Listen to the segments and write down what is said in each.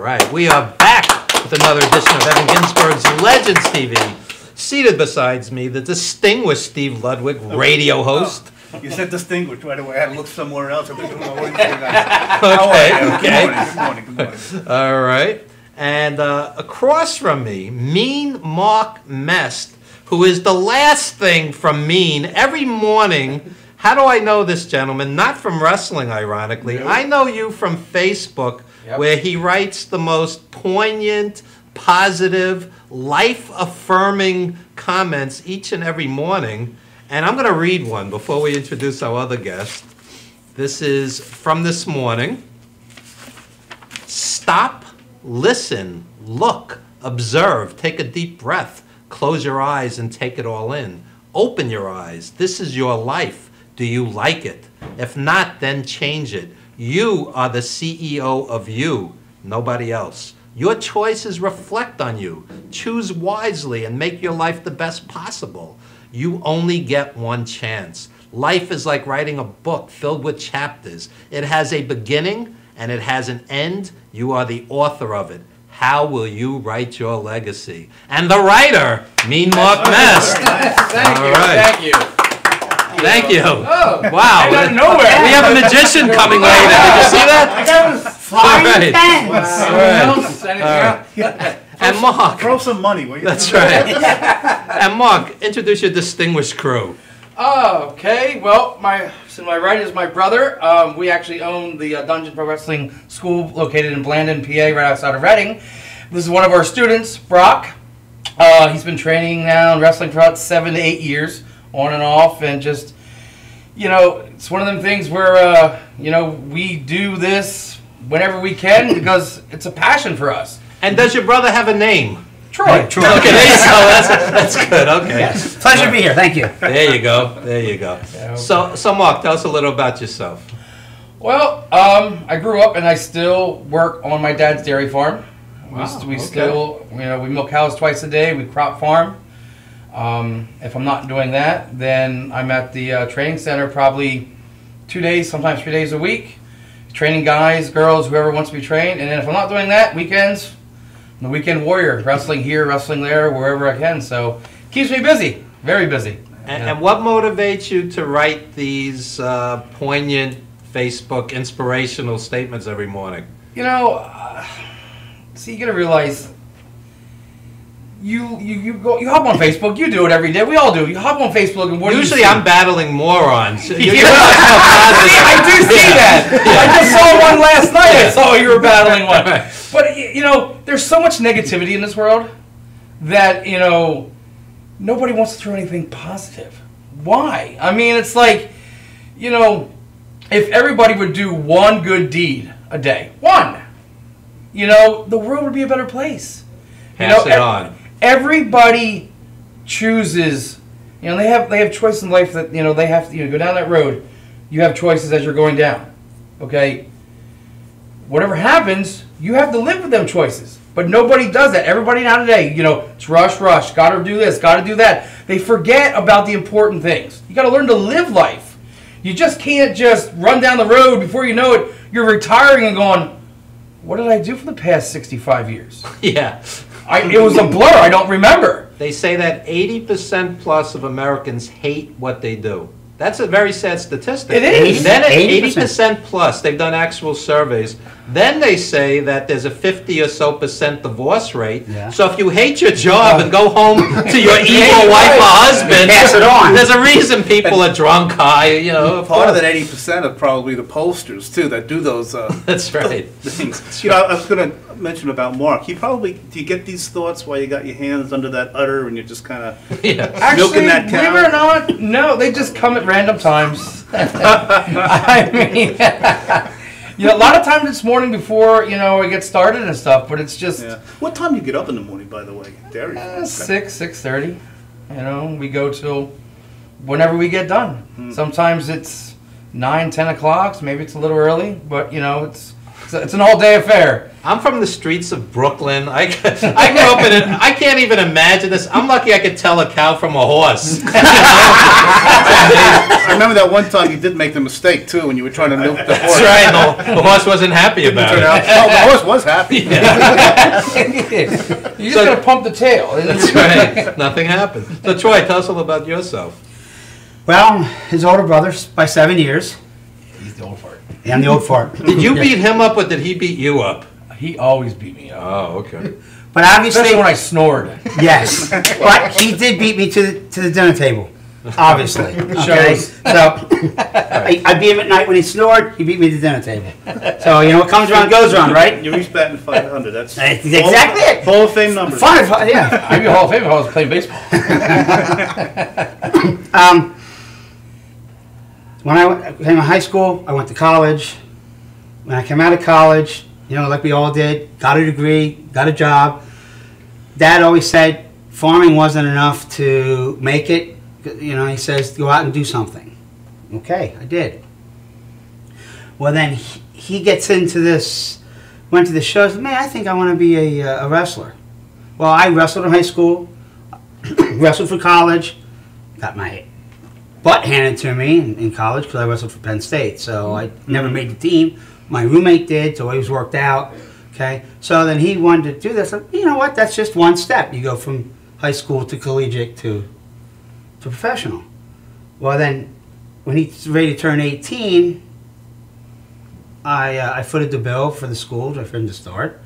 right, we are back with another edition of Evan Ginsberg's Legends TV. Seated beside me, the distinguished Steve Ludwig, radio host. You said distinguished right away. I had to look somewhere else. I think Okay. Good morning. All right. And across from me, Mean Mark Mest, who is the last thing from Mean every morning. How do I know this gentleman? Not from wrestling, ironically. Really? I know you from Facebook, Yep. where he writes the most poignant, positive, life-affirming comments each and every morning. And I'm going to read one before we introduce our other guest. This is from this morning. Stop, listen, look, observe, take a deep breath, close your eyes and take it all in. Open your eyes. This is your life. Do you like it? If not, then change it. You are the CEO of you, nobody else. Your choices reflect on you. Choose wisely and make your life the best possible. You only get one chance. Life is like writing a book filled with chapters. It has a beginning and it has an end. You are the author of it. How will you write your legacy? And the writer, Mean Mark Mest. Thank you. right. Thank you. Thank you. Oh, Wow. out of nowhere. We have a magician coming later. Did you see that? I got flying Right. pens. Anything else? And Mark. Throw some money, will you? That's right. And Mark, introduce your distinguished crew. Oh, okay. Well, my right is my brother. We actually own the Dungeon Pro Wrestling School located in Blandon, PA, right outside of Reading. This is one of our students, Brock. He's been training now and wrestling for about 7 to 8 years, on and off, and just, you know, it's one of them things where, you know, we do this whenever we can because it's a passion for us. And does your brother have a name? Troy. Okay, there you go. That's good. Okay. Yes. Pleasure to be here. Thank you. There you go. There you go. Yeah, okay. So Mark, tell us a little about yourself. Well, I grew up and I still work on my dad's dairy farm. Wow, We okay. still, you know, we milk cows twice a day. We crop farm. If I'm not doing that, then I'm at the training center probably 2 days, sometimes 3 days a week, training guys, girls, whoever wants to be trained. And then if I'm not doing that, weekends, I'm the weekend warrior, wrestling here, wrestling there, wherever I can. So it keeps me busy, very busy. And what motivates you to write these poignant Facebook inspirational statements every morning? You know, see, you gotta realize. You hop on Facebook. You do it every day. We all do. You hop on Facebook and what Usually do you see? I'm battling morons. You're Yeah. much more positive. I do see that. I just saw one last night. I saw you were battling one. But, you know, there's so much negativity in this world that, you know, nobody wants to throw anything positive. Why? I mean, it's like, you know, if everybody would do one good deed a day, one, you know, the world would be a better place. Pass it on. Everybody chooses, you know, they have choices in life that, you know, they have to, you know, go down that road. You have choices as you're going down. Okay? Whatever happens, you have to live with them choices. But nobody does that. Everybody now today, you know, it's rush, gotta do this, gotta do that. They forget about the important things. You gotta learn to live life. You just can't just run down the road before you know it, you're retiring and going, what did I do for the past 65 years? Yeah. It was a blur. I don't remember. They say that 80% plus of Americans hate what they do. That's a very sad statistic. It is. Then at 80%. 80% plus, they've done actual surveys. Then they say that there's a 50 or so % divorce rate. Yeah. So if you hate your job and go home to your evil wife or husband, Pass it on. there's a reason people are drunk, high, you know. Part of that 80% are probably the pollsters too that do those That's right. things. You know, I was going to mention about Mark. Do you get these thoughts while you got your hands under that udder and you're just kind of Yeah. Actually, milking that cow? believe it or not, no, they just come at random times. I mean, you know, a lot of times it's morning before, you know, it gets started and stuff, but it's just Yeah. What time do you get up in the morning, by the way? Dairy. 6:30. You know, we go till whenever we get done. Sometimes it's 9, 10 o'clock. Maybe it's a little early, but you know, it's It's an all-day affair. I'm from the streets of Brooklyn. I grew up in it. I can't even imagine this. I'm lucky I could tell a cow from a horse. I remember that one time you did make the mistake too when you were trying to milk the horse. That's right. The horse wasn't happy about it. Oh, the horse was happy. You just gotta pump the tail. That's right. Nothing happened. So Troy, tell us a little about yourself. Well, his older brother by 7 years. He's the old fart. Yeah, I'm the old fart. Did you beat him up or did he beat you up? He always beat me up. Oh, okay. But obviously, Especially when I snored. yes. But he did beat me to the dinner table. Obviously. Okay? Shows. So I beat him at night when he snored. He beat me to the dinner table. So what comes around goes around, right? You reached batting 500. That's Exactly it. Hall of Fame numbers. Fine, yeah. I'd be Hall of Fame if I was playing baseball. When I came to high school, I went to college. When I came out of college, like we all did, got a degree, got a job. Dad always said farming wasn't enough to make it. He says, go out and do something. Okay, I did. Well, then he gets into this, went to the shows. Man, I think I want to be a wrestler. Well, I wrestled in high school, wrestled for college, got my butt handed to me in college because I wrestled for Penn State. So I never made the team. My roommate did, so it always worked out. Okay, so then he wanted to do this. You know what? That's just one step. You go from high school to collegiate to professional. Well, then when he's ready to turn 18, I footed the bill for the school for him to start,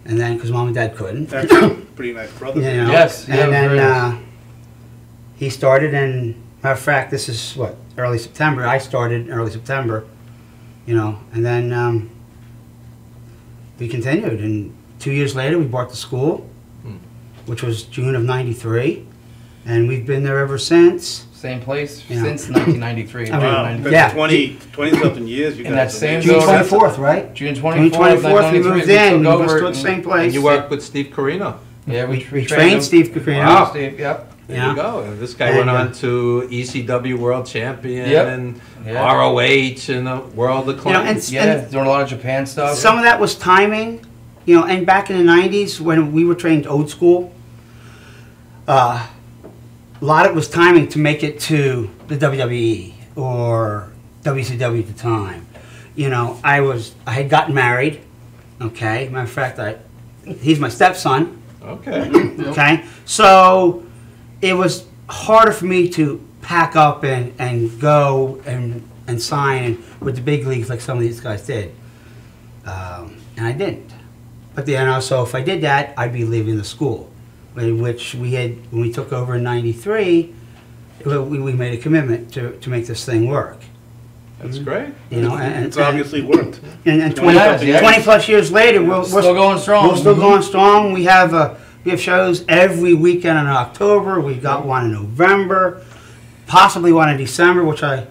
and then because mom and dad couldn't. That's a pretty nice brother. Yes. And then he started, and matter of fact, this is early September. I started in early September. And then we continued, and 2 years later we bought the school, which was June of '93, and we've been there ever since. Same place Yeah. since 1993. Wow, Yeah. 20 something years. You And guys that same June So 24th, right? June June 24th, 24th, we moved in. We were still at the same place. And you worked with Steve Carino. Yeah, we We trained trained him. Steve Caprino. Wow. Steve, yep. There Yeah. you go. And this guy And, went on to ECW World Champion Yep. and Yeah. ROH and World Acclaim. and Yeah, doing a lot of Japan stuff. some of that was timing, and back in the 90s when we were trained old school, a lot of it was timing to make it to the WWE or WCW at the time. I had gotten married, okay? Matter of fact, he's my stepson, Okay. okay? So it was harder for me to pack up and go and sign with the big leagues like some of these guys did. And I didn't. But then also, if I did that, I'd be leaving the school, which we had, when we took over in '93, we made a commitment to make this thing work. That's great. It's obviously worked. And 20 Yeah. plus years later, we're Still going strong. We're still going strong. We have shows every weekend in October. We've got one in November, possibly one in December, which I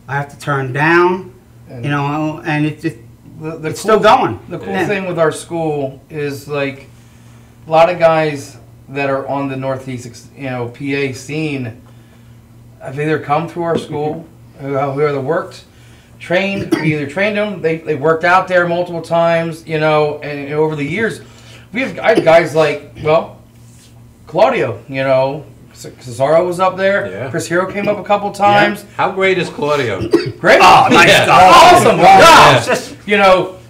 have to turn down. And And it's the still going. The cool Yeah. thing with our school is like a lot of guys that are on the Northeast, PA scene have either come through our school, who either worked, trained, we either trained them, they worked out there multiple times, and over the years, I have guys like, Claudio, Cesaro was up there, Yeah. Chris Hero came up a couple times, How great is Claudio? great, Oh, nice Yeah. guy. awesome, Yeah, it's just-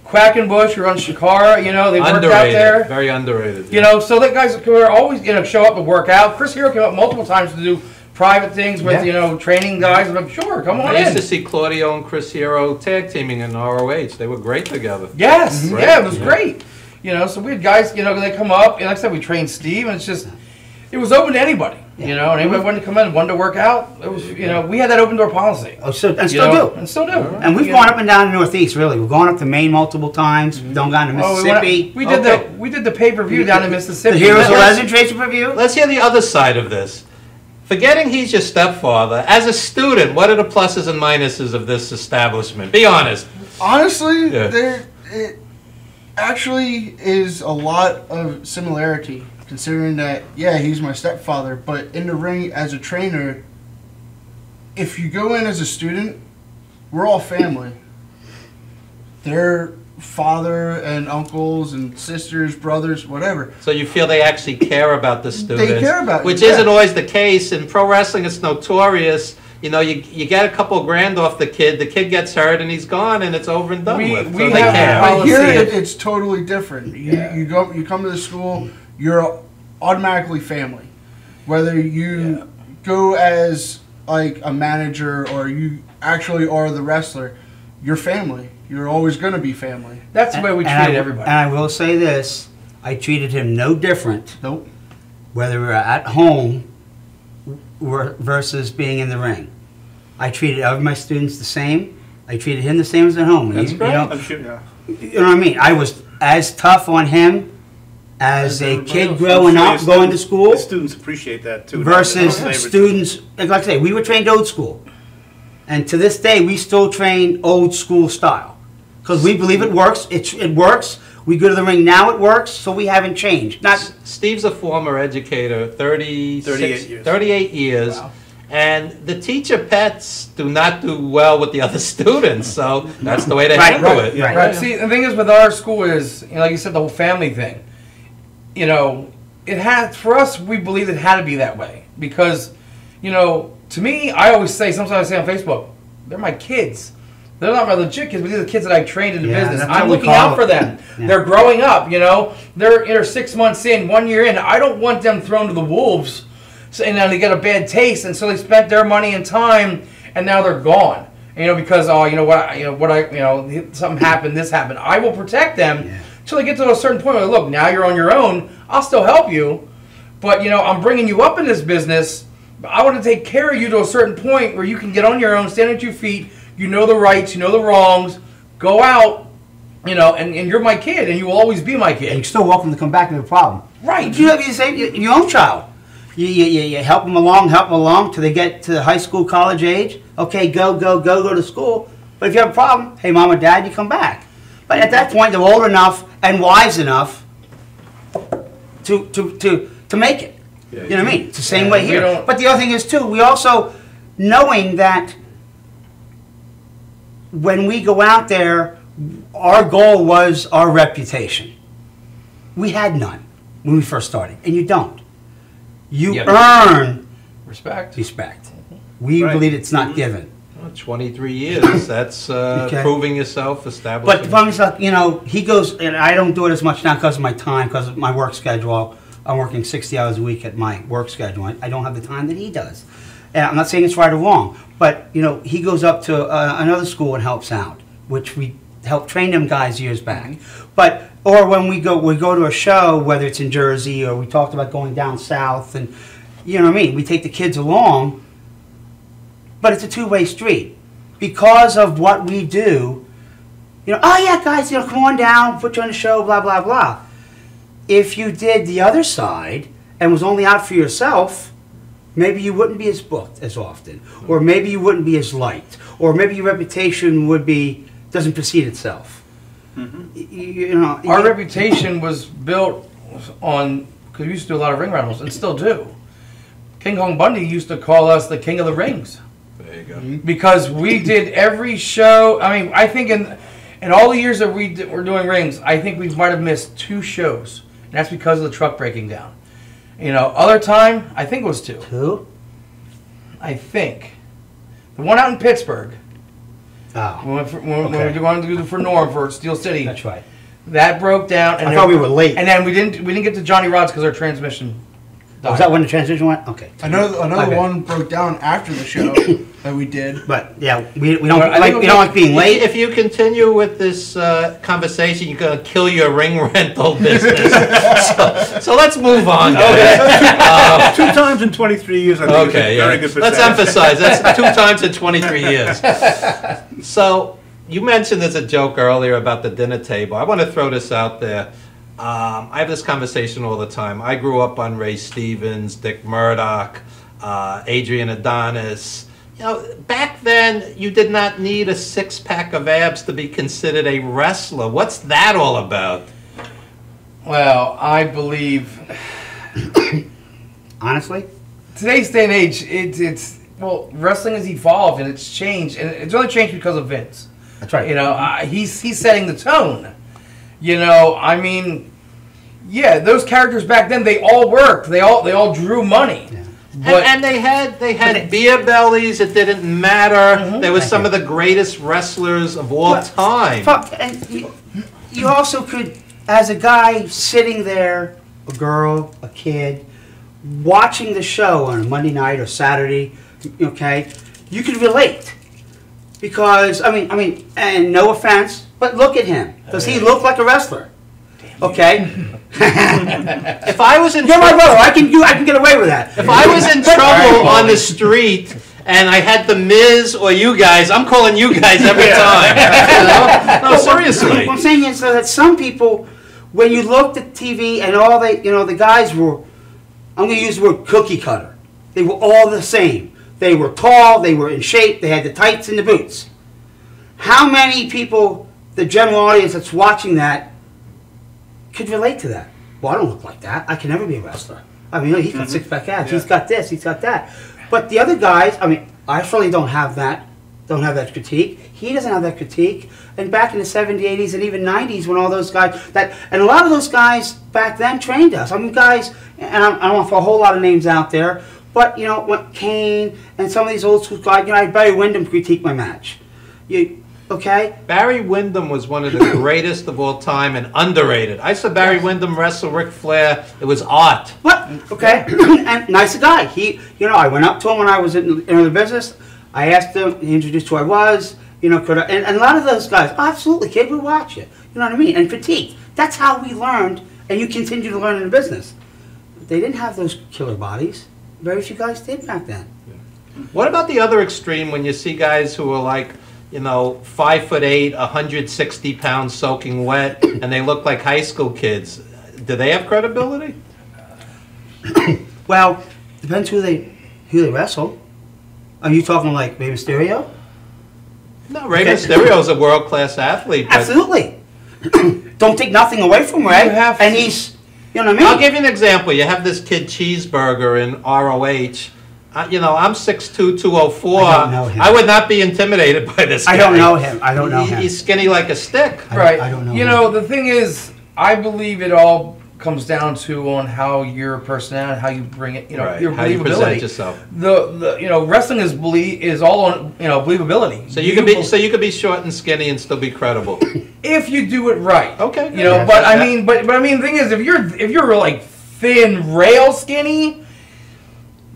Quackenbush, who runs Shikara, they worked out Underrated. there. Very underrated. So that guys were always, show up and work out. Chris Hero came up multiple times to do private things with, training guys. I'm like, sure, come on I used in. to see Claudio and Chris Hero tag teaming in ROH. They were great together. Yes, Mhm. yeah, it was great. So we had guys, they come up, and like I said, we trained Steve, and it's just, it was open to anybody, and anybody wanted to come in and wanted to work out. It was, we had that open door policy. Oh, still And still do. And we've gone up and down the Northeast, really. We've gone up to Maine multiple times. We've gone to Mississippi. We did the pay-per-view down in Mississippi. The Heroes of Legend Tracer Review. Let's hear the other side of this. Forgetting he's your stepfather, as a student, what are the pluses and minuses of this establishment? Be honest. Honestly, Yeah. it actually is a lot of similarity, considering that, he's my stepfather, but in the ring as a trainer, if you go in as a student, we're all family. They're father and uncles and sisters, brothers, whatever. So you feel they actually care about the students? care about you, which yeah. isn't always the case. In pro wrestling, it's notorious. You know, you get a couple grand off the kid gets hurt, and he's gone, and it's over and done with. We So they have care. a But policy here of- it's totally different. You come to the school, you're automatically family. Whether you go as like a manager or you actually are the wrestler, you're family. You're always going to be family. That's the way we treated everybody. And I will say this, I treated him no different, Nope. whether we were at home versus being in the ring. I treated all of my students the same. I treated him the same as at home. That's great. I'm sure, yeah. You know what I mean? I was as tough on him as a everybody kid else. growing I'm up, sure going to school, The students appreciate that too. versus They- students, like I say, we were trained old school. And to this day, we still train old school style. Because we believe it works. It works. We go to the ring now, it works, so we haven't changed. Not Steve's a former educator, 38 years. 38 years. Wow. And the teacher pets do not do well with the other students, so that's the way to Right, handle right, it. yeah. Right. See, the thing is with our school is, you know, like you said, the whole family thing. You know, it had for us. We believed it had to be that way because, you know, to me, I always say. Sometimes I say on Facebook, they're my kids. They're not my legit kids, but these are the kids that I trained in the Yeah, business. that's what I'm we looking call out it. for them. Yeah. They're growing up. You know, they're 6 months in, 1 year in. I don't want them thrown to the wolves, and now they get a bad taste, and so they spent their money and time, and now they're gone. You know, because something happened, this happened. I will protect them till they get to a certain point where, look, now you're on your own. I'll still help you, but you know, I'm bringing you up in this business. I want to take care of you to a certain point where you can get on your own, stand at your feet. You know the rights, you know the wrongs. Go out, you know, and you're my kid, and you will always be my and kid. you're still welcome to come back with a problem. Right. You know, you say your own child. You help them along till they get to high school, college age. Okay, go to school. But if you have a problem, hey, mom or dad, you come back. But at that point, they're old enough and wise enough to make it. You know what I mean? It's the same way we here. don't- But the other thing is too, we also knowing that when we go out there, our goal was our reputation. We had none when we first started, and you don't. You Yep. earn Respect. respect. We Right. believe it's not given. Well, 23 years, that's Okay. proving yourself, But establishing. the problem is, like, you know, he goes, and I don't do it as much now because of my time, because of my work schedule. I'm working 60 hours a week at my work schedule. I don't have the time that he does. And I'm not saying it's right or wrong, but, you know, he goes up to another school and helps out, which we helped train them guys years back. But, or when we go to a show, whether it's in Jersey or we talked about going down south, and, you know what I mean, we take the kids along, but it's a two-way street. Because of what we do, you know, oh yeah, guys, you know, come on down, put you on the show, blah, blah, blah. If you did the other side and was only out for yourself, maybe you wouldn't be as booked as often, or maybe you wouldn't be as liked, or maybe your reputation doesn't precede itself. You know, Our reputation was built on, because we used to do a lot of ring rentals, and still do. King Kong Bundy used to call us the King of the Rings. There you go. Because we did every show. I mean, I think in all the years that we're doing rings, I think we might have missed 2 shows. And that's because of the truck breaking down. You know, other time, I think it was 2. Who? I think. The one out in Pittsburgh, Oh, when Okay. we wanted to do for Norm for Steel City, that's right. that broke down. And I thought we were late. And then we didn't get to Johnny Rod's because our transmission died. Was that when the transition went? Okay. Another Okay. one broke down after the show that we did. But yeah, we don't Well, I think we don't like being late. If you continue with this conversation, you're going to kill your ring rental business. so let's move on, guys. 2 times in 23 years, I think Okay, is a very yeah. good Let's percentage. emphasize, that's 2 times in 23 years. So, you mentioned as a joke earlier about the dinner table. I want to throw this out there. I have this conversation all the time. I grew up on Ray Stevens, Dick Murdoch, Adrian Adonis. You know, back then, you did not need a 6-pack of abs to be considered a wrestler. What's that all about? Well, I believe Honestly, today's day and age, wrestling has evolved and it's changed, and it's only changed because of Vince. That's right. You know, he's setting the tone. You know, I mean, yeah, those characters back then, they all worked. They all drew money. Yeah. But, And they had beer bellies. It didn't matter. They were some of the greatest wrestlers of all time. And you also could, as a guy sitting there, a girl, a kid, watching the show on a Monday night or Saturday, okay, you could relate. Because, I mean, and no offense, but look at him. Does he look like a wrestler? Okay? If I was in You're my brother. I can get away with that. If I was in trouble on the street and I had the Miz or you guys, I'm calling you guys every time. You know? No, seriously. What I'm saying is that some people, when you looked at TV and all the guys were, I'm going to use the word cookie cutter. They were all the same. They were tall, they were in shape, they had the tights and the boots. How many people, the general audience that's watching that, could relate to that? Well, I don't look like that. I can never be a wrestler. I mean, he's got six-pack abs. Yeah. He's got this. He's got that. But the other guys, I mean, I certainly don't have that critique. He doesn't have that critique. And back in the 70s, 80s, and even 90s, when all those guys, and a lot of those guys back then trained us. I mean, guys, and I don't want to throw a whole lot of names out there, but, you know, what Kane and some of these old school guys, you know, I had Barry Windham critique my match. Okay? Barry Windham was one of the greatest of all time and underrated. I saw Barry Windham wrestle Ric Flair. It was art. What? Okay. And nice guy. I went up to him when I was in the business. I asked him, he introduced who I was, you know, and a lot of those guys, absolutely, kid, we watch it. You know what I mean? And critique. That's how we learned, and you continue to learn in the business. They didn't have those killer bodies. Very few guys did back then. What about the other extreme when you see guys who are like, you know, 5'8", 160 pounds soaking wet, and they look like high school kids? Do they have credibility? Well, depends who they wrestle. Are you talking like Rey Mysterio? No, Rey Mysterio is a world-class athlete. But absolutely. Don't take nothing away from Rey. And he's, you know what I mean? I'll give you an example. You have this kid Cheeseburger in ROH. You know, I'm 6'2", 204. I don't know him. I would not be intimidated by this guy. I don't know him. I don't know him. He's skinny like a stick. Right. I don't know you him. know, the thing is, I believe it all comes down to on how your personality, how you bring it, you know, Right. your How you believability. present yourself. The you know, wrestling is all on, you know, believability. So you could be short and skinny and still be credible. if you do it right. Okay. You know, but I mean, but I mean, the thing is, if you're like thin, rail skinny,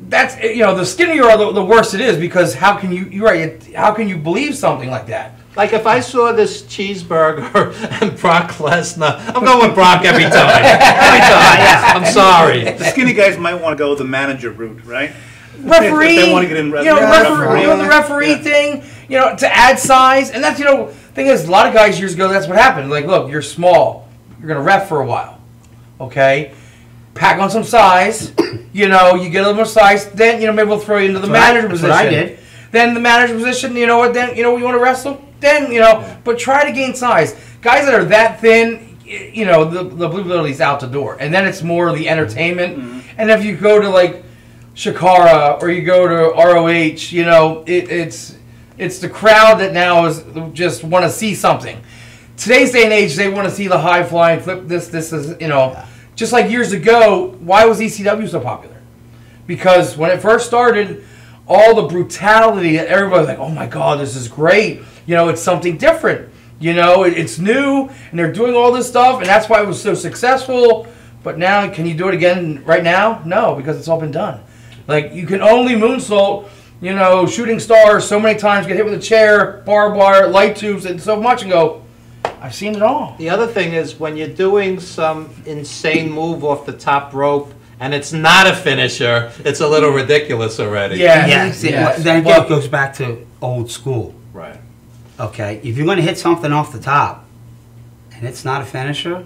that's, you know, the skinnier you are, the worse it is, because how can you believe something like that? Like if I saw this Cheeseburger and Brock Lesnar, I'm going with Brock every time. Every time. I'm sorry. The skinny guys might want to go the manager route, right? Referee, If they want to get in you know, the referee thing, you know, to add size, and that's, you know, thing is, a lot of guys years ago, that's what happened. Like, look, you're small, you're gonna ref for a while, okay? Pack on some size, you know, you get a little more size, then, you know, maybe we'll throw you into the manager position. That's what I did. Then the manager position, you know what? Then, you know, you want to wrestle? Then, you know, but try to gain size. Guys that are that thin, you know, the believability's out the door, and then it's more the entertainment. Mm-hmm. And if you go to like Shakara or you go to ROH, you know, it's the crowd that now is just want to see something. Today's day and age, they want to see the high flying flip. This is, you know, just like years ago. Why was ECW so popular? Because when it first started, all the brutality, everybody was like, "Oh my God, this is great." You know, it's something different. You know, it's new, and they're doing all this stuff, and that's why it was so successful. But now, can you do it again right now? No, because it's all been done. Like, you can only moonsault, you know, shooting stars so many times, get hit with a chair, barbed wire, light tubes, and so much, and go, I've seen it all. The other thing is when you're doing some insane move off the top rope, and it's not a finisher, it's a little ridiculous already. Yeah. Yes. Yes. Then again, it goes back to old school. Right. Okay, if you're going to hit something off the top, and it's not a finisher,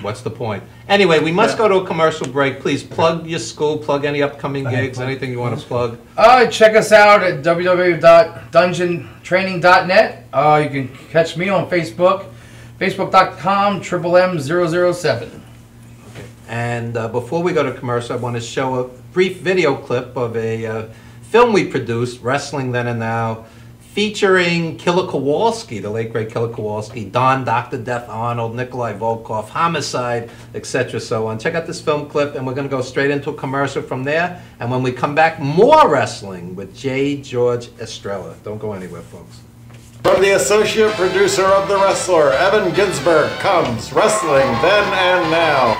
What's the point? Anyway, we must go to a commercial break. Please plug your school, plug any upcoming gigs, anything you want to plug. Check us out at www.dungeontraining.net. You can catch me on Facebook, facebook.com/M007. And before we go to commercial, I want to show a brief video clip of a film we produced, Wrestling Then and Now, featuring Killer Kowalski, the late great Killer Kowalski, Don, Dr. Death Arnold, Nikolai Volkov, Homicide, etc. So on. Check out this film clip, and we're going to go straight into a commercial from there. And when we come back, more wrestling with JGeorge Estrella. Don't go anywhere, folks. From the associate producer of The Wrestler, Evan Ginsberg, comes Wrestling Then and Now.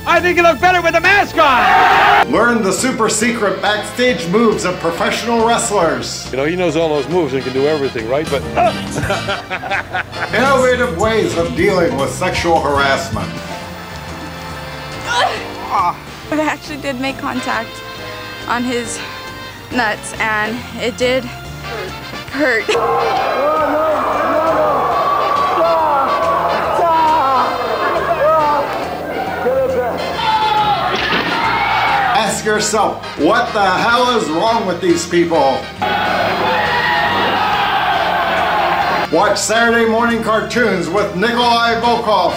I think you look better with the mask on! Learn the super secret backstage moves of professional wrestlers. You know, he knows all those moves and can do everything, right? But innovative ways of dealing with sexual harassment. But I actually did make contact on his nuts, and it did hurt. Ask yourself, what the hell is wrong with these people? Watch Saturday morning cartoons with Nikolai Volkov.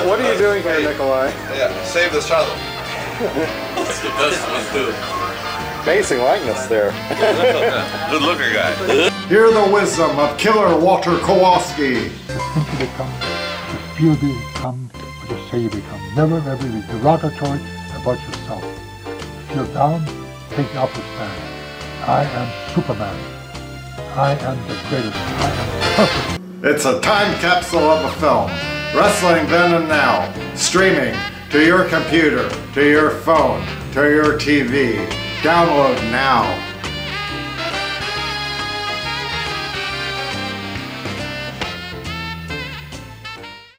What are you doing here, Nikolai? Yeah, save this child. That's the best one, too. Amazing likeness there. Good looker guy. Hear the wisdom of Killer Walter Kowalski. Think you become, the feel you become, or just say you become. Never ever be derogatory about yourself. If you're down, take the upper stand. I am Superman. I am the greatest. I am perfect. It's a time capsule of a film. Wrestling Then and Now. Streaming to your computer, to your phone, to your TV. Download now.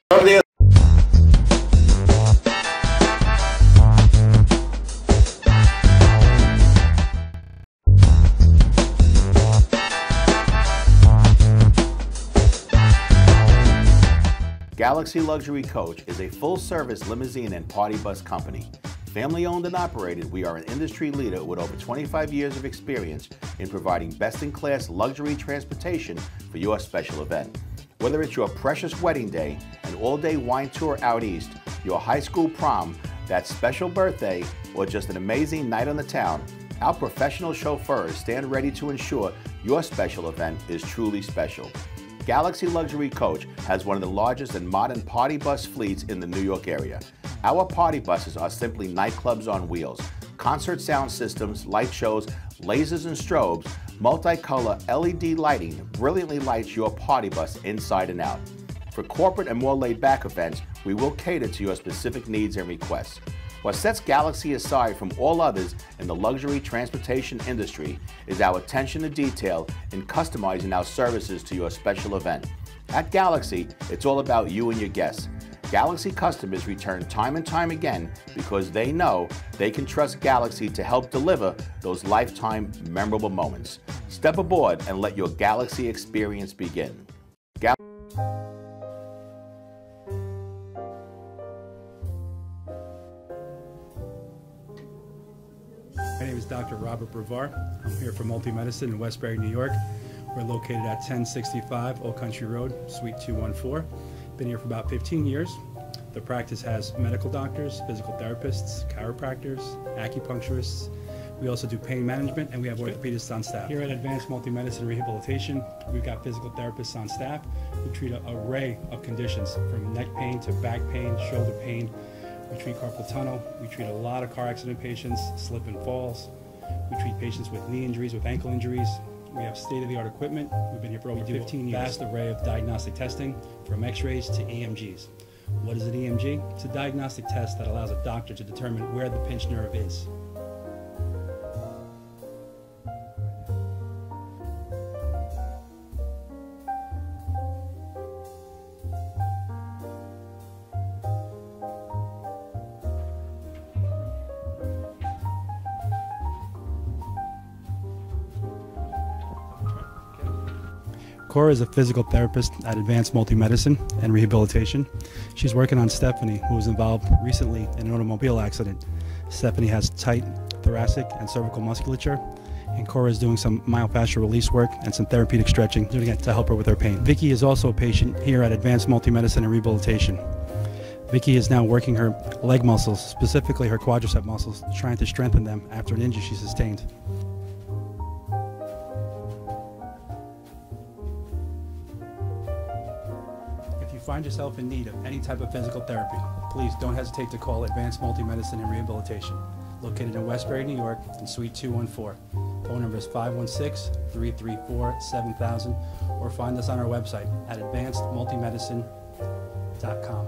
From the Galaxy Luxury Coach is a full-service limousine and party bus company. Family-owned and operated, we are an industry leader with over 25 years of experience in providing best-in-class luxury transportation for your special event. Whether it's your precious wedding day, an all-day wine tour out east, your high school prom, that special birthday, or just an amazing night on the town, our professional chauffeurs stand ready to ensure your special event is truly special. Galaxy Luxury Coach has one of the largest and modern party bus fleets in the New York area. Our party buses are simply nightclubs on wheels. Concert sound systems, light shows, lasers and strobes, multicolor LED lighting brilliantly lights your party bus inside and out. For corporate and more laid-back events, we will cater to your specific needs and requests. What sets Galaxy aside from all others in the luxury transportation industry is our attention to detail in customizing our services to your special event. At Galaxy, it's all about you and your guests. Galaxy customers return time and time again because they know they can trust Galaxy to help deliver those lifetime memorable moments. Step aboard and let your Galaxy experience begin. My name is Dr. Robert Brevard. I'm here for Multi-Medicine in Westbury, New York. We're located at 1065 Old Country Road, Suite 214. Been here for about 15 years. The practice has medical doctors, physical therapists, chiropractors, acupuncturists. We also do pain management, and we have orthopedists on staff. Here at Advanced Multi-Medicine Rehabilitation, we've got physical therapists on staff who treat an array of conditions, from neck pain to back pain, shoulder pain. We treat carpal tunnel. We treat a lot of car accident patients, slip and falls. We treat patients with knee injuries, with ankle injuries. We have state-of-the-art equipment. We've been here for over 15 years. Vast array of diagnostic testing, from x-rays to EMGs. What is an EMG? It's a diagnostic test that allows a doctor to determine where the pinched nerve is. Cora is a physical therapist at Advanced Multi-Medicine and Rehabilitation. She's working on Stephanie, who was involved recently in an automobile accident. Stephanie has tight thoracic and cervical musculature, and Cora is doing some myofascial release work and some therapeutic stretching, doing it to help her with her pain. Vicky is also a patient here at Advanced Multi-Medicine and Rehabilitation. Vicky is now working her leg muscles, specifically her quadricep muscles, trying to strengthen them after an injury she sustained. If you find yourself in need of any type of physical therapy, please don't hesitate to call Advanced Multi-Medicine and Rehabilitation, located in Westbury, New York, in Suite 214. Phone number is 516-334-7000, or find us on our website at advancedmultimedicine.com.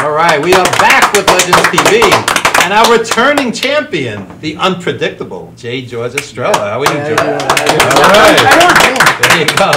All right, we are back with Legends TV, and our returning champion, the unpredictable JGeorge Estrella. How are you, Juba? All right, there you go.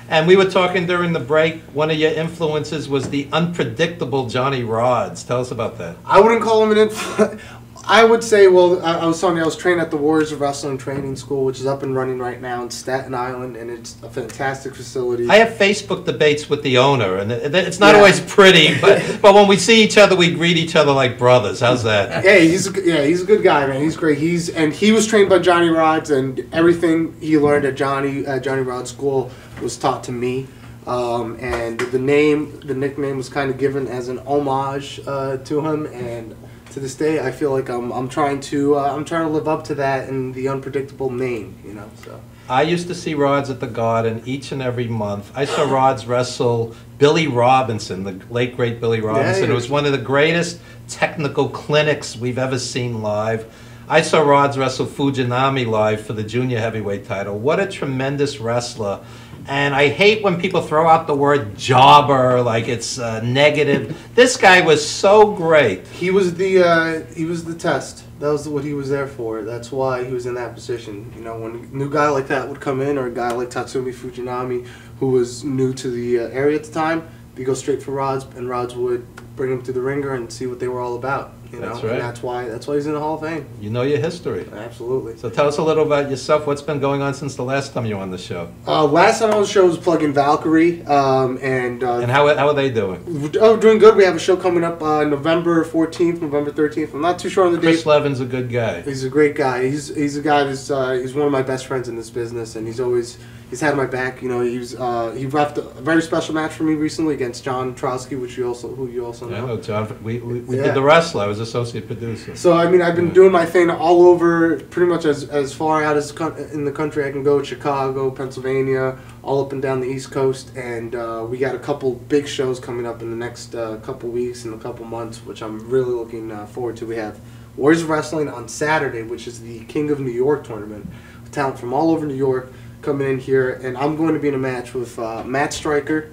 And we were talking during the break, one of your influences was the unpredictable Johnny Rods. Tell us about that. I wouldn't call him an influence. I would say, well, I was telling you, I was trained at the Warriors of Wrestling Training School, which is up and running right now in Staten Island, and it's a fantastic facility. I have Facebook debates with the owner, and it's not always pretty, but when we see each other, we greet each other like brothers. How's that? Yeah, he's a good guy, man. He's great. He was trained by Johnny Rods, and everything he learned at Johnny Rods School was taught to me. And the nickname was kind of given as an homage to him, and to this day, I feel like I'm trying to live up to that in the unpredictable name, you know. So I used to see Rods at the Garden each and every month. I saw Rods wrestle Billy Robinson, the late great Billy Robinson. Yeah, it was one of the greatest technical clinics we've ever seen live. I saw Rods wrestle Fujinami live for the junior heavyweight title. What a tremendous wrestler. And I hate when people throw out the word jobber like it's negative. This guy was so great. he was the test. That was what he was there for. That's why he was in that position. You know, when a new guy like that would come in, or a guy like Tatsumi Fujinami, who was new to the area at the time, he'd go straight for Rods, and Rods would bring him to the ringer and see what they were all about. You know? That's right. And that's why he's in the Hall of Fame. You know your history. Absolutely. So tell us a little about yourself. What's been going on since the last time you were on the show? Last time on the show was Plug-in Valkyrie. And how are they doing? Oh, doing good. We have a show coming up November 14th, November 13th. I'm not too sure on the date. Chris Levin's a good guy. He's a great guy. He's a guy that's he's one of my best friends in this business, and he's had my back. You know, he reffed a very special match for me recently against John Trotsky, who you also know. Yeah, John. We did The Wrestler. I was associate producer. So I mean, I've been doing my thing all over, pretty much as far out as in the country I can go. Chicago, Pennsylvania, all up and down the East Coast, and we got a couple big shows coming up in the next couple weeks and a couple months, which I'm really looking forward to. We have Warriors of Wrestling on Saturday, which is the King of New York tournament, with talent from all over New York. coming in here, and I'm going to be in a match with Matt Stryker,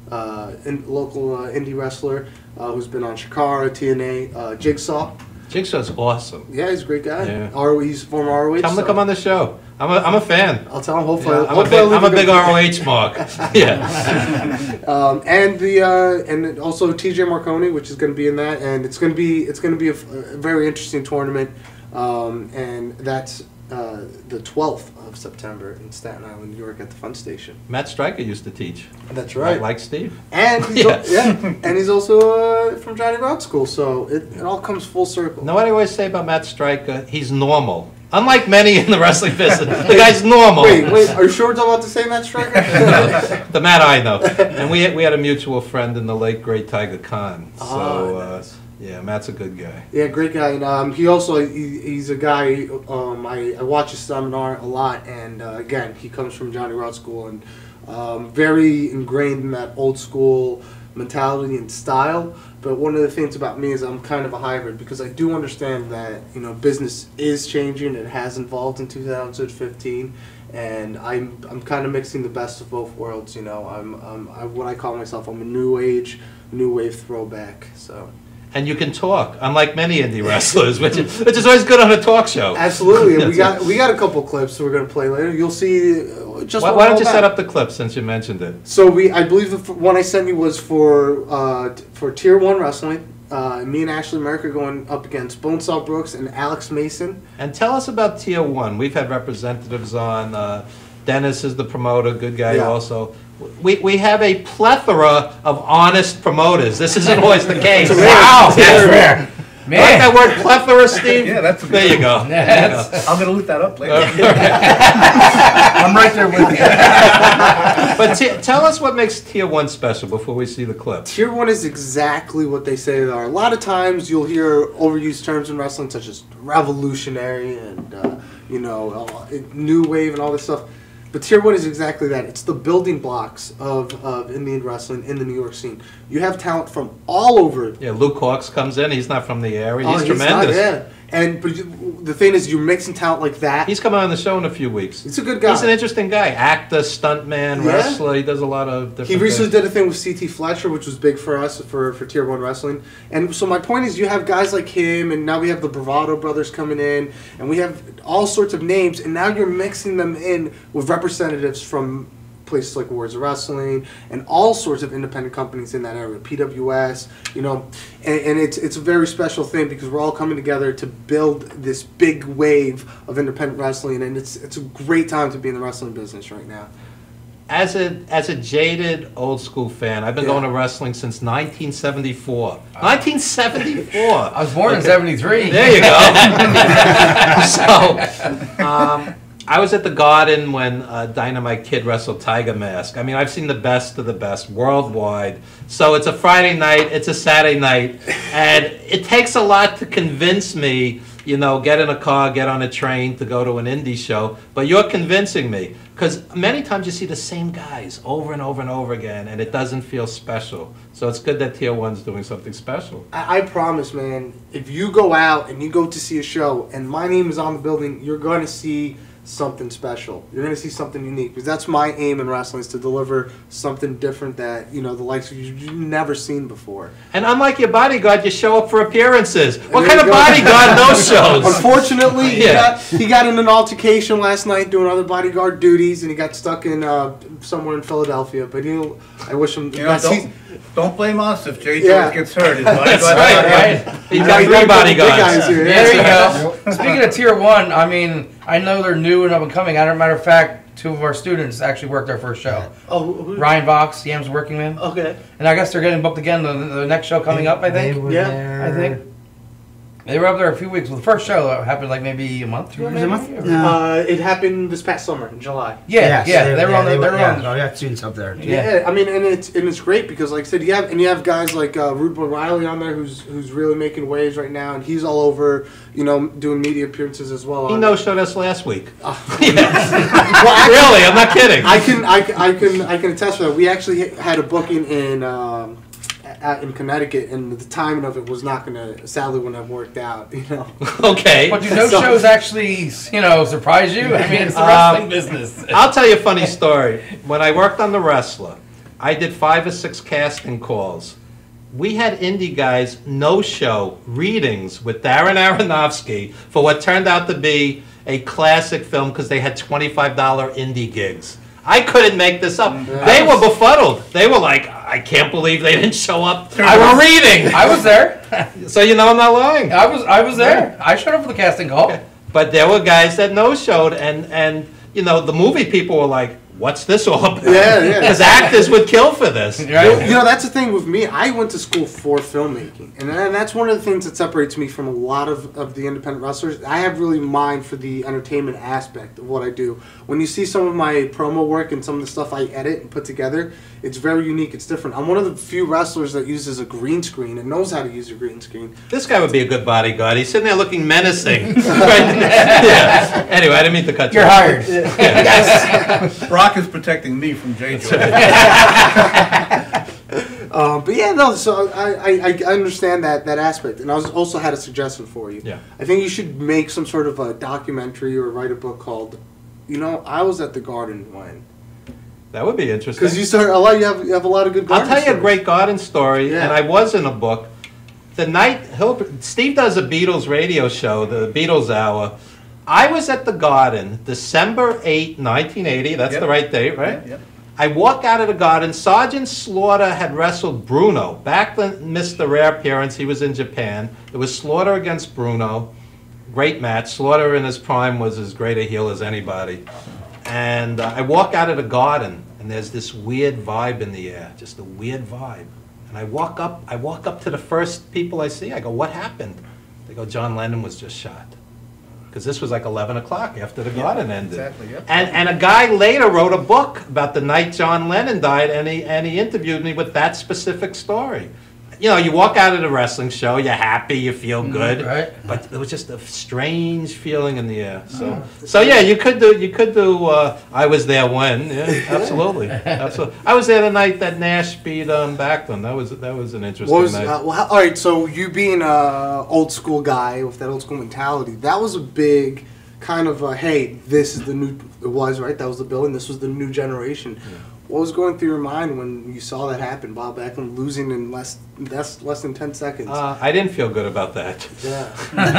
local indie wrestler who's been on Shakara, TNA, Jigsaw. Jigsaw's awesome. Yeah, he's a great guy. Yeah. He's former ROH. Tell him to come on the show. I'm a fan. I'll tell him. Hopefully, yeah, I'm a big ROH mark. Yeah. And also TJ Marconi, which is going to be in that, and it's going to be a very interesting tournament, and that's the 12th of September in Staten Island, New York, at the Fun Station. Matt Stryker used to teach. That's right. Like Steve. And he's and he's also from Johnny Rod School, so it all comes full circle. Know what I always say about Matt Stryker? He's normal. Unlike many in the wrestling business, the guy's normal. Wait, are you sure we're talking about the same Matt Stryker? No, the Matt I know. And we had a mutual friend in the late great Tiger Khan. So nice. Yeah, Matt's a good guy. Yeah, great guy. And he's a guy. I watch his seminar a lot, and again, he comes from Johnny Rod School, and very ingrained in that old school mentality and style. But one of the things about me is I'm kind of a hybrid, because I do understand that business is changing. It has evolved in 2015, and I'm kind of mixing the best of both worlds. I'm what I call myself. I'm a new wave throwback. So. And you can talk, unlike many indie wrestlers, which is always good on a talk show. Absolutely. And we got a couple clips we're going to play later. You'll see. Why don't you set up the clip since you mentioned it? So I believe the one I sent you was for Tier 1 Wrestling. Me and Ashley Merrick are going up against Bonesaw Brooks and Alex Mason. And tell us about Tier 1. We've had representatives on. Dennis is the promoter, good guy also. We have a plethora of honest promoters. This isn't always the case. Wow, that's rare. Man. Like that word plethora, Steve? Yeah, that's there you go. I'm going to look that up later. I'm right there with you. But tell us what makes Tier 1 special before we see the clip. Tier 1 is exactly what they say they are. A lot of times you'll hear overused terms in wrestling such as revolutionary and, new wave and all this stuff. But Tier 1 is exactly that. It's the building blocks of Indian wrestling in the New York scene. You have talent from all over. Yeah, Luke Hawks comes in. He's not from the area. He's tremendous. But the thing is, you're mixing talent like that. He's coming on the show in a few weeks. He's a good guy. He's an interesting guy. Actor, stuntman, wrestler. He does a lot of different He recently did a thing with CT Fletcher, which was big for us, for Tier 1 Wrestling. And so my point is, you have guys like him, and now we have the Bravado brothers coming in, and we have all sorts of names, and now you're mixing them in with representatives from places like Wars of Wrestling and all sorts of independent companies in that area, PWS, and it's a very special thing because we're all coming together to build this big wave of independent wrestling, and it's a great time to be in the wrestling business right now. As a jaded old school fan, I've been going to wrestling since 1974. 1974. I was born in '73. There you go. So. I was at the Garden when Dynamite Kid wrestled Tiger Mask. I mean, I've seen the best of the best worldwide. So it's a Friday night, it's a Saturday night, and it takes a lot to convince me, get in a car, get on a train to go to an indie show. But you're convincing me, because many times you see the same guys over and over and over again, and it doesn't feel special. So it's good that Tier 1's doing something special. I promise, man, if you go out and you go to see a show, and my name is on the building, you're going to see something special. You're going to see something unique, because that's my aim in wrestling, is to deliver something different that the likes of you've never seen before. And unlike your bodyguard, you show up for appearances. What kind of bodyguard those shows? Unfortunately, he got in an altercation last night doing other bodyguard duties, and he got stuck in somewhere in Philadelphia. But I wish him. Don't blame us if JGeorge gets hurt. That's right. He's got 3 bodyguards. There you go. Speaking of Tier 1, I mean, I know they're new and up and coming. As a matter of fact, 2 of our students actually worked our first show. Oh, Ryan Vox, Yam's Working Man. Okay. And I guess they're getting booked again. The next show coming up, I think. I think. They were up there a few weeks. Well, the first show happened like maybe a month, 2 months. It happened this past summer in July. Yeah, they were on. They were on. Oh, yeah, students up there. Yeah, I mean, and it's great because, like I said, you have guys like Rude Boy Riley on there who's really making waves right now, and he's all over, doing media appearances as well. He no-showed us last week. Well, actually, really, I'm not kidding. I can attest for that. We actually had a booking in in Connecticut, and the timing of it was not gonna, sadly, wouldn't have worked out. Okay. But do no shows actually, surprise you? I mean, it's the wrestling business. I'll tell you a funny story. When I worked on The Wrestler, I did 5 or 6 casting calls. We had indie guys no-show readings with Darren Aronofsky for what turned out to be a classic film because they had $25 indie gigs. I couldn't make this up. They were befuddled. They were like, I can't believe they didn't show up for a reading. I was there. So I'm not lying. I was there. I showed up for the casting call. Okay. But there were guys that no-showed, and the movie people were like, what's this all about? Yeah. Because actors would kill for this. Right? That's the thing with me. I went to school for filmmaking, and that's one of the things that separates me from a lot of the independent wrestlers. I have really mind for the entertainment aspect of what I do. When you see some of my promo work and some of the stuff I edit and put together, it's very unique. It's different. I'm one of the few wrestlers that uses a green screen and knows how to use a green screen. This guy would be a good bodyguard. He's sitting there looking menacing. Yeah. Anyway, I didn't mean to cut you. You're hired. Yes. Brock is protecting me from JGeorge. But yeah, no. So I understand that aspect, and I also had a suggestion for you. Yeah. I think you should make some sort of a documentary or write a book called, I was at the Garden when. That would be interesting. Because you have a lot of good garden I'll tell you a stories. great garden story, and I was in a book. The night Steve does a Beatles radio show, the Beatles Hour. I was at the Garden, December 8, 1980. That's the right date, right? Yep. I walk out of the Garden. Sergeant Slaughter had wrestled Bruno. Back then, missed the rare appearance. He was in Japan. It was Slaughter against Bruno. Great match. Slaughter in his prime was as great a heel as anybody. And I walk out of the Garden, and there's this weird vibe in the air, just a weird vibe. And I walk up to the first people I see. I go, what happened? They go, John Lennon was just shot. Because this was like 11 o'clock after the Garden ended. Exactly, yep. And a guy later wrote a book about the night John Lennon died, and he interviewed me with that specific story. You walk out of the wrestling show, you're happy, you feel good, right? But there was just a strange feeling in the air. So yeah, you could do. I was there when, yeah, absolutely, absolutely. I was there the night that Nash beat Backlund. That was an interesting night. All right, so you being an old school guy with that old school mentality, that was a big kind of hey, this is the new. It was right. That was the building. This was the new generation. Yeah. What was going through your mind when you saw that happen, Bob Backlund losing in less than 10 seconds? I didn't feel good about that. Yeah. And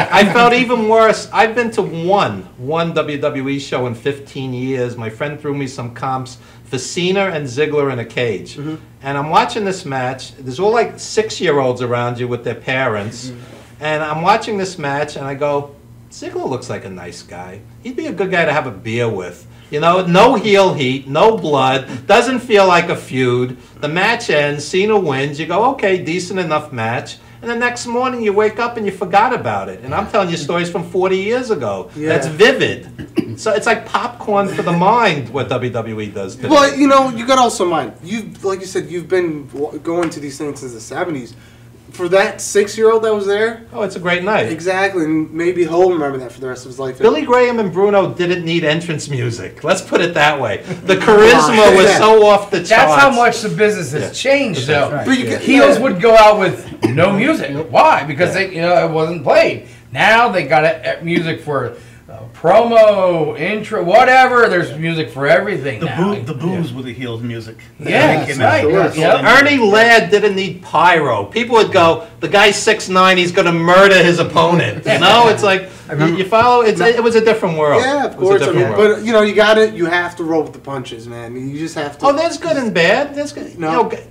I felt even worse. I've been to one WWE show in 15 years. My friend threw me some comps for Cena and Ziggler in a cage. Mm-hmm. And I'm watching this match. There's all like 6-year-olds around you with their parents. Mm-hmm. And I'm watching this match, and I go, Ziggler looks like a nice guy. He'd be a good guy to have a beer with. No heel heat, no blood, doesn't feel like a feud. The match ends, Cena wins, you go, okay, decent enough match. And the next morning you wake up and you forgot about it. And I'm telling you stories from 40 years ago. Yeah. That's vivid. So it's like popcorn for the mind, what WWE does today. Well, you got also mind. Like you said, you've been going to these things since the 70s. For that 6-year-old that was there, oh, it's a great night. Exactly, and maybe he'll remember that for the rest of his life. Billy Graham and Bruno didn't need entrance music. Let's put it that way. The charisma was so off the charts. That's how much the business has changed, though. Right. But heels would go out with no music. Why? Because it wasn't played. Now they got music for promo, intro, whatever. There's music for everything now. The booms with the heels music. Yeah, that's right. Ernie Ladd didn't need pyro. People would go, the guy's 6'9", he's going to murder his opponent. It's like, you follow? It was a different world. Yeah, of course. But, you got it. You have to roll with the punches, man. You just have to. Oh, there's good and bad. There's good.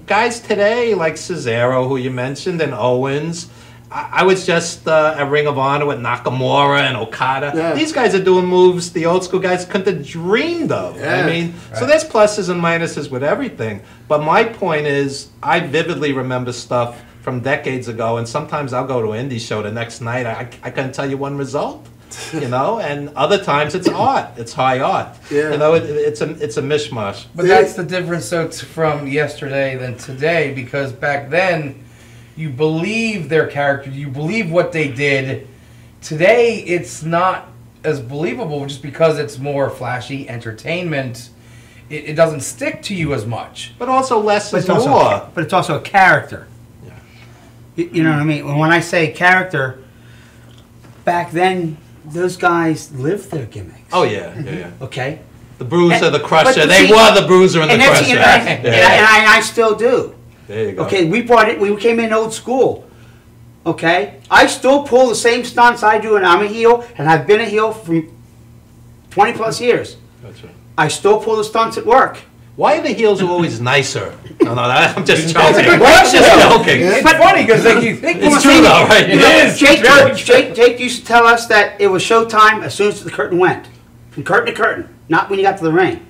Guys today like Cesaro, who you mentioned, and Owens. I was just at Ring of Honor with Nakamura and Okada. Yeah. These guys are doing moves the old school guys couldn't have dreamed of. Yeah. So there's pluses and minuses with everything. But my point is, I vividly remember stuff from decades ago, and sometimes I'll go to an indie show the next night. I couldn't tell you one result. And other times it's art. It's high art. Yeah. It's a mishmash. But that's the difference from yesterday than today, because back then, you believe their character, you believe what they did. Today, it's not as believable just because it's more flashy entertainment. it doesn't stick to you as much. But also less is also, more. but it's also a character. Yeah. You know what I mean? When I say character, back then, those guys lived their gimmicks. Oh, yeah. Okay? The Bruiser, the Crusher. But They were the Bruiser and the Crusher. And I still do. There you go. Okay, we came in old school. Okay? I still pull the same stunts I do, and I'm a heel, and I've been a heel for 20 plus years. That's right. I still pull the stunts at work. Why are the heels always nicer? No, I'm just joking. I'm just joking. It's funny because you think it's true though, right? It is. Jake used to tell us that it was showtime as soon as the curtain went. From curtain to curtain, not when you got to the ring.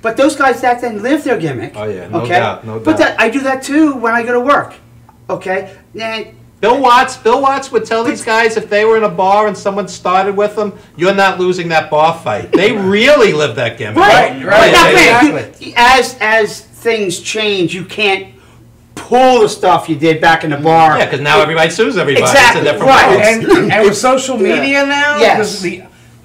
But those guys back then lived their gimmick. Oh yeah, no doubt, no doubt. But I do that too when I go to work. Okay? Bill Watts would tell these guys if they were in a bar and someone started with them, you're not losing that bar fight. They really live that gimmick. Right. Exactly. As things change, you can't pull the stuff you did back in the bar. Yeah, because now everybody sues everybody. Exactly. It's a different Right. And with social media now, yes.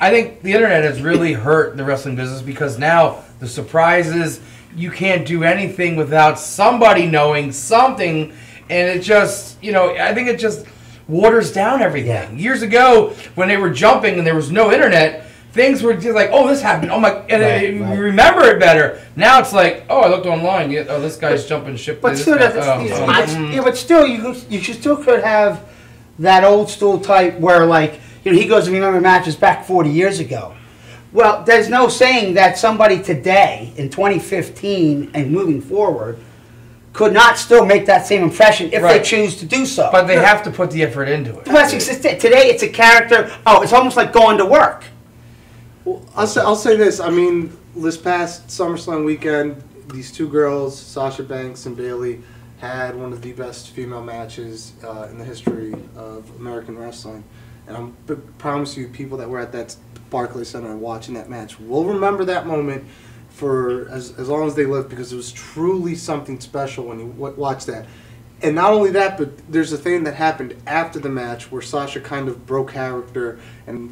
I think the internet has really hurt the wrestling business because now the surprises, you can't do anything without somebody knowing something. And it just, I think it just waters down everything. Yeah. Years ago, when they were jumping and there was no internet, things were just like, oh, this happened. Oh, my, and you remember it better. Now it's like, oh, I looked online. Oh, this guy's jumping ship. But still, but still, you still could have that old school type where, like, he goes to remember matches back 40 years ago. Well, there's no saying that somebody today, in 2015 and moving forward, could not still make that same impression if they choose to do so. But they have to put the effort into it. Today, it's a character. Oh, it's almost like going to work. Well, I'll say this. I mean, this past SummerSlam weekend, these two girls, Sasha Banks and Bayley, had one of the best female matches in the history of American wrestling. And I promise you, people that were at that Barclays Center and watching that match will remember that moment for as long as they live, because it was truly something special when you watch that. And not only that, but there's a thing that happened after the match where Sasha kind of broke character and,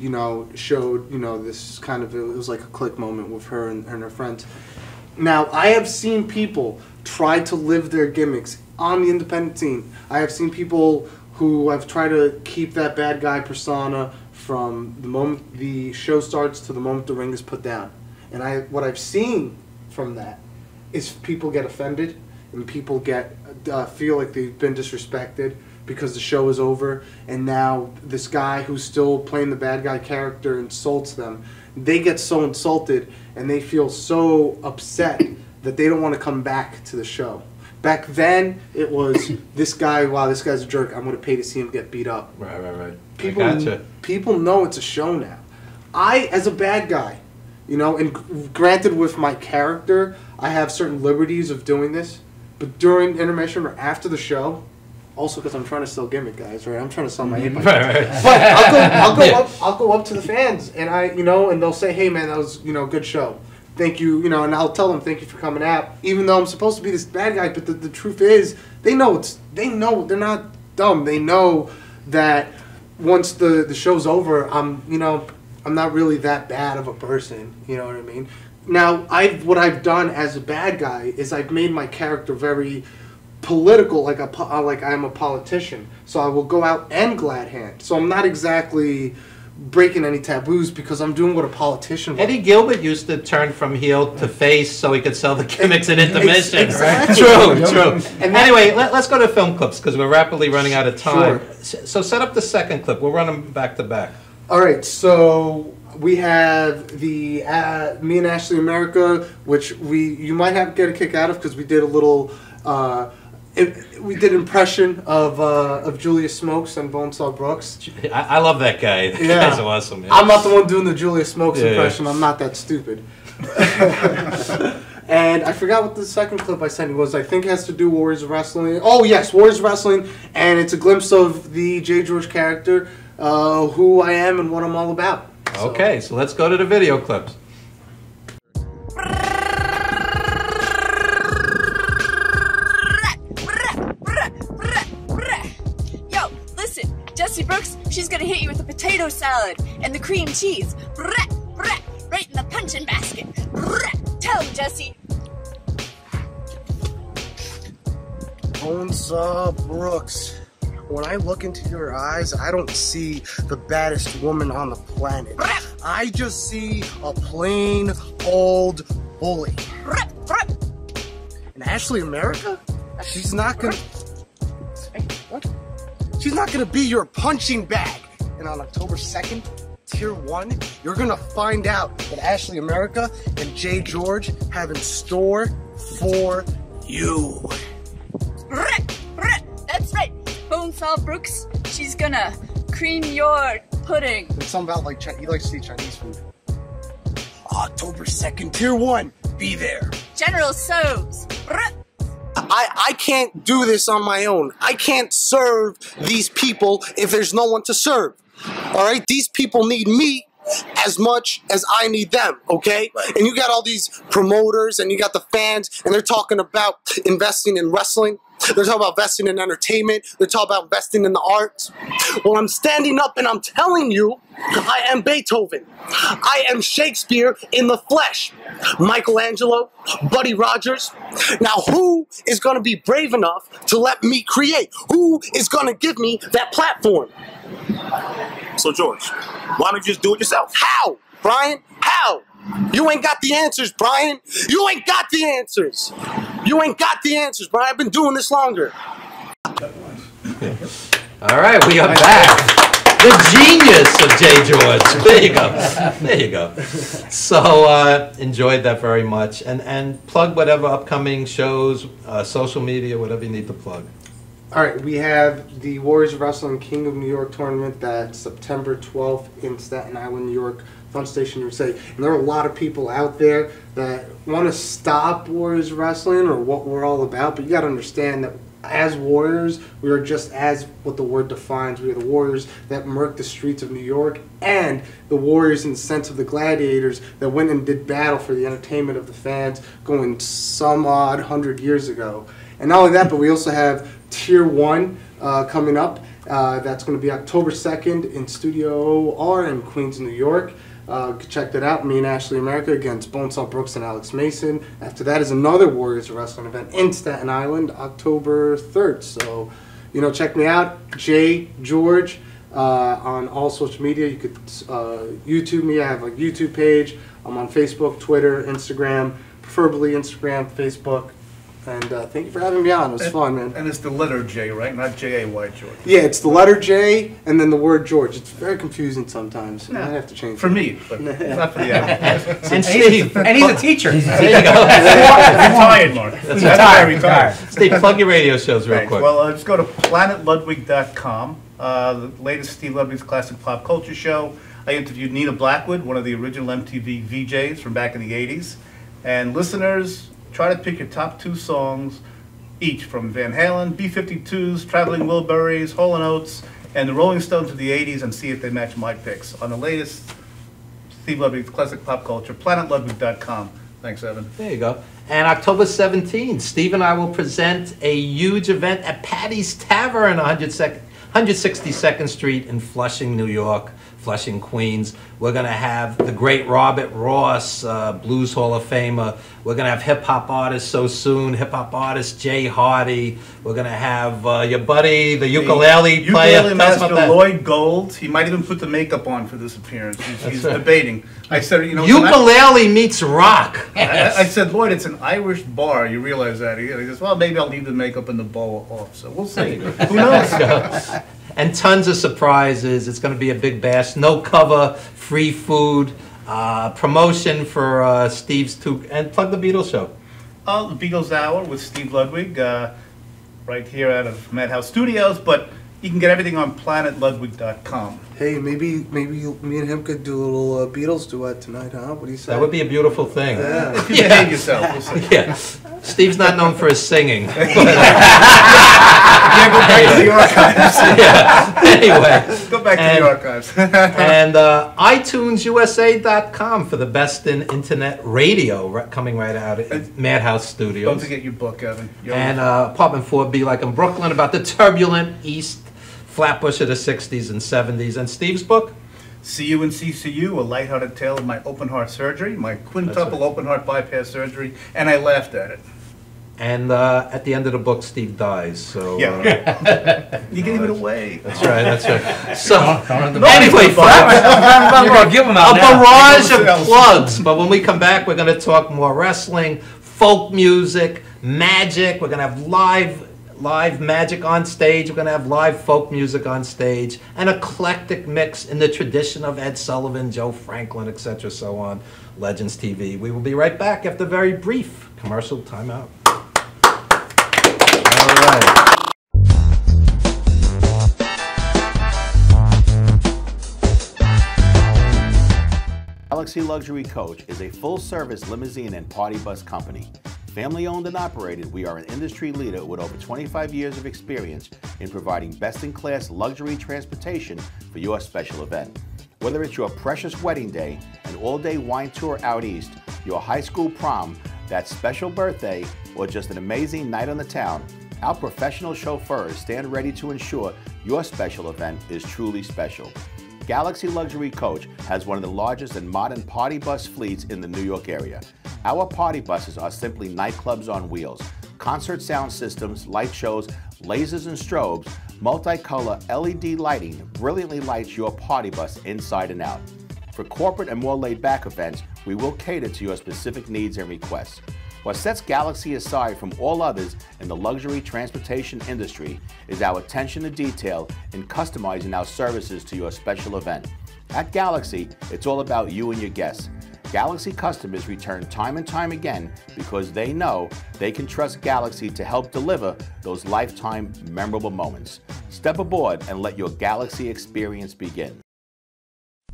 showed, this kind of, it was like a click moment with her and her friends. Now, I have seen people try to live their gimmicks on the independent scene. I have seen people who have tried to keep that bad guy persona from the moment the show starts to the moment the ring is put down. And what I've seen from that is people get offended and people feel like they've been disrespected because the show is over, and now this guy who's still playing the bad guy character insults them. They get so insulted and they feel so upset that they don't want to come back to the show. Back then, it was this guy. Wow, this guy's a jerk. I'm going to pay to see him get beat up. Right. People know it's a show now. I, as a bad guy, and granted with my character, I have certain liberties of doing this. But during intermission or after the show, also because I'm trying to sell gimmick, guys, right? I'm trying to sell my 8x10. Right. But I'll go up to the fans and and they'll say, "Hey, man, that was a good show. Thank you, and I'll tell them thank you for coming out." Even though I'm supposed to be this bad guy, but the truth is, they know they're not dumb. They know that once the show's over, I'm not really that bad of a person. You know what I mean? Now, what I've done as a bad guy is I've made my character very political, like I'm a politician. So I will go out and glad hand. So I'm not exactly breaking any taboos because I'm doing what a politician would. Eddie Gilbert used to turn from heel to face so he could sell the gimmicks in intermission. Exactly. True. And anyway, let's go to film clips because we're rapidly running out of time. Sure. So set up the second clip. We'll run them back to back. All right, so we have the Me and Ashley America, which you might have get a kick out of because we did a little we did impression of Julius Smokes and Bonesaw Brooks. I love that guy. That guy's awesome. Yeah. I'm not the one doing the Julius Smokes impression. I'm not that stupid. And I forgot what the second clip I sent you was. I think it has to do Warriors of Wrestling. Oh yes, Warriors of Wrestling, and it's a glimpse of the JGeorge character, who I am and what I'm all about. Okay, so let's go to the video clips. Yo, listen, Jessie Brooks, she's gonna hit you with a potato salad and the cream cheese. Right in the punching basket. Tell him, Jessie. Bonesaw Brooks, when I look into your eyes, I don't see the baddest woman on the planet. I just see a plain old bully. And Ashley America, she's not gonna... Hey, what? She's not gonna be your punching bag. And on October 2nd, Tier 1, you're gonna find out what Ashley America and JGeorge have in store for you. That's right. Bonesaw Brooks, she's gonna cream your pudding. It's something about like you like to see Chinese food. October 2nd, Tier 1, be there. General Sobes. I can't do this on my own. I can't serve these people if there's no one to serve. All right? These people need me as much as I need them, okay? And you got all these promoters and you got the fans and they're talking about investing in wrestling. They're talking about investing in entertainment. They're talking about investing in the arts. Well, I'm standing up and I'm telling you, I am Beethoven. I am Shakespeare in the flesh. Michelangelo, Buddy Rogers. Now, who is going to be brave enough to let me create? Who is going to give me that platform? So, George, why don't you just do it yourself? How, Brian? How? You ain't got the answers, Brian. You ain't got the answers. You ain't got the answers, Brian. I've been doing this longer. All right, we are back. The genius of JGeorge. There you go. There you go. So enjoyed that very much. And plug whatever upcoming shows, social media, whatever you need to plug. All right, we have the Warriors of Wrestling King of New York tournament that's September 12th in Staten Island, New York, Fun Station USA. And there are a lot of people out there that want to stop Warriors of Wrestling or what we're all about, but you got to understand that as Warriors, we are just as what the word defines. We are the Warriors that murked the streets of New York and the Warriors in the sense of the gladiators that went and did battle for the entertainment of the fans going some odd 100 years ago. And not only that, but we also have Tier 1 coming up. That's going to be October 2nd in Studio R in Queens, New York. Check that out. Me and Ashley America against Bonesaw Brooks and Alex Mason. After that is another Warriors Wrestling event in Staten Island, October 3rd. So, you know, check me out, JGeorge, on all social media. You could YouTube me. I have a YouTube page. I'm on Facebook, Twitter, Instagram, preferably Instagram, Facebook. And thank you for having me on. It was fun, man. And it's the letter J, right? Not J-A-Y, George. Yeah, it's the letter J and then the word George. It's very confusing sometimes. I have to change for it. me, but not for the average. And Steve, and he's a teacher. There you go. Retired, Mark. That's retired. Steve, plug your radio shows real quick. Well, just go to planetludwig.com. The latest Steve Ludwig's classic pop culture show. I interviewed Nina Blackwood, one of the original MTV VJs from back in the 80s. And listeners, try to pick your top 2 songs each from Van Halen, B-52s, Traveling Wilburys, Hall & Oates, and the Rolling Stones of the 80s and see if they match my picks on the latest Steve Ludwig's classic pop culture, planetludwig.com. Thanks, Evan. There you go. And October 17th, Steve and I will present a huge event at Patty's Tavern, 162nd Street in Flushing, New York. Flushing, Queens. We're going to have the great Robert Ross, Blues Hall of Famer. We're going to have hip-hop artist So Soon, hip-hop artist Jay Hardy. We're going to have your buddy, the ukulele player. Ukulele master Lloyd Gold. He might even put the makeup on for this appearance. He's debating. I said, you know, ukulele meets rock. I said, Lloyd, it's an Irish bar. You realize that? He goes, well, maybe I'll leave the makeup and the bow off. So we'll see. Who knows? And tons of surprises. It's going to be a big bash. No cover, free food, promotion for Steve's and plug the Beatles show. The Beatles Hour with Steve Ludwig, right here out of Madhouse Studios. But you can get everything on planetludwig.com. Hey, maybe me and him could do a little Beatles duet tonight, huh? What do you say? That would be a beautiful thing. Yeah. If you behave yourself, we'll see. Yeah. Steve's not known for his singing. Yeah, go back to the archives. Yeah. Anyway. Go back to the archives. And iTunesusa.com for the best in internet radio coming right out at Madhouse Studios. Don't forget your book, Evan. And Apartment 4B, like in Brooklyn, about the turbulent East Flatbush of the 60s and 70s. And Steve's book? See You in CCU, a lighthearted tale of my open heart surgery, my quintuple open heart bypass surgery, and I laughed at it. And at the end of the book, Steve dies. So you gave it away. That's right. That's right. So Anyway, folks, a barrage of plugs. But when we come back, we're going to talk more wrestling, folk music, magic. We're going to have live magic on stage. We're going to have live folk music on stage, an eclectic mix in the tradition of Ed Sullivan, Joe Franklin, etc. So on. Legends TV. We will be right back after a very brief commercial timeout. All right. Galaxy Luxury Coach is a full-service limousine and party bus company. Family-owned and operated, we are an industry leader with over 25 years of experience in providing best-in-class luxury transportation for your special event. Whether it's your precious wedding day, an all-day wine tour out east, your high school prom, that special birthday, or just an amazing night on the town, our professional chauffeurs stand ready to ensure your special event is truly special. Galaxy Luxury Coach has one of the largest and modern party bus fleets in the New York area. Our party buses are simply nightclubs on wheels. Concert sound systems, light shows, lasers and strobes, multicolor LED lighting brilliantly lights your party bus inside and out. For corporate and more laid-back events, we will cater to your specific needs and requests. What sets Galaxy aside from all others in the luxury transportation industry is our attention to detail in customizing our services to your special event. At Galaxy, it's all about you and your guests. Galaxy customers return time and time again because they know they can trust Galaxy to help deliver those lifetime memorable moments. Step aboard and let your Galaxy experience begin.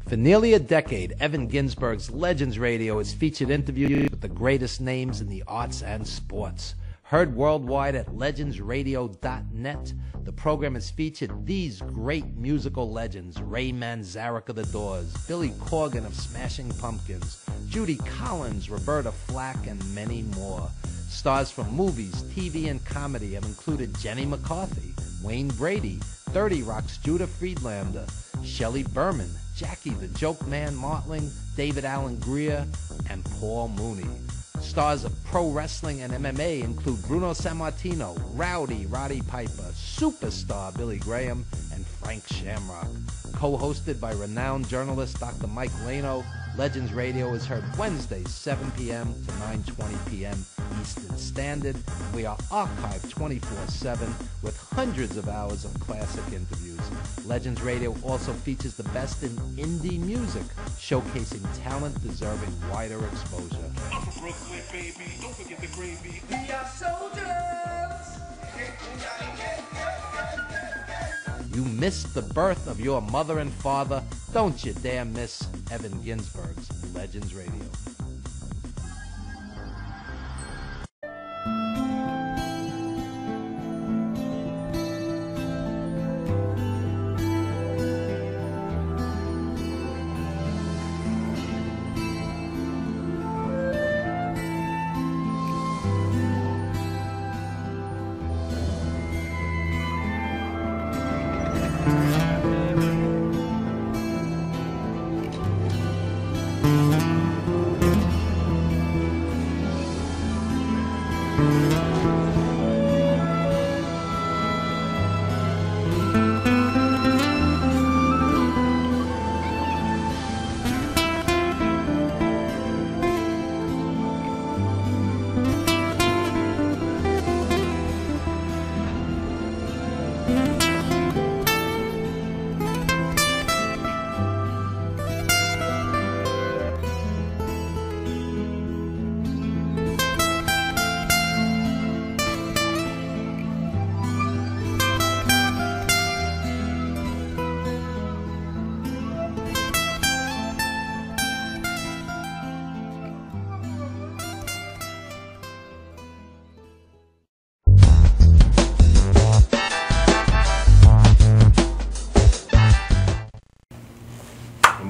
For nearly a decade, Evan Ginsberg's Legends Radio has featured interviews with the greatest names in the arts and sports. Heard worldwide at legendsradio.net, the program has featured these great musical legends: Ray Manzarek of The Doors, Billy Corgan of Smashing Pumpkins, Judy Collins, Roberta Flack, and many more. Stars from movies, TV, and comedy have included Jenny McCarthy, Wayne Brady, 30 Rock's Judah Friedlander, Shelley Berman, Jackie the Joke Man Martling, David Allen Greer, and Paul Mooney. Stars of pro wrestling and MMA include Bruno Sammartino, Rowdy Roddy Piper, Superstar Billy Graham, and Frank Shamrock. Co-hosted by renowned journalist Dr. Mike Lano, Legends Radio is heard Wednesdays 7 p.m. to 9:20 p.m. Eastern Standard. We are archived 24/7 with hundreds of hours of classic interviews. Legends Radio also features the best in indie music, showcasing talent deserving wider exposure. I'm from Brooklyn, baby. Don't forget the gravy. We are soldiers. You missed the birth of your mother and father. Don't you dare miss Evan Ginsberg's Legends Radio.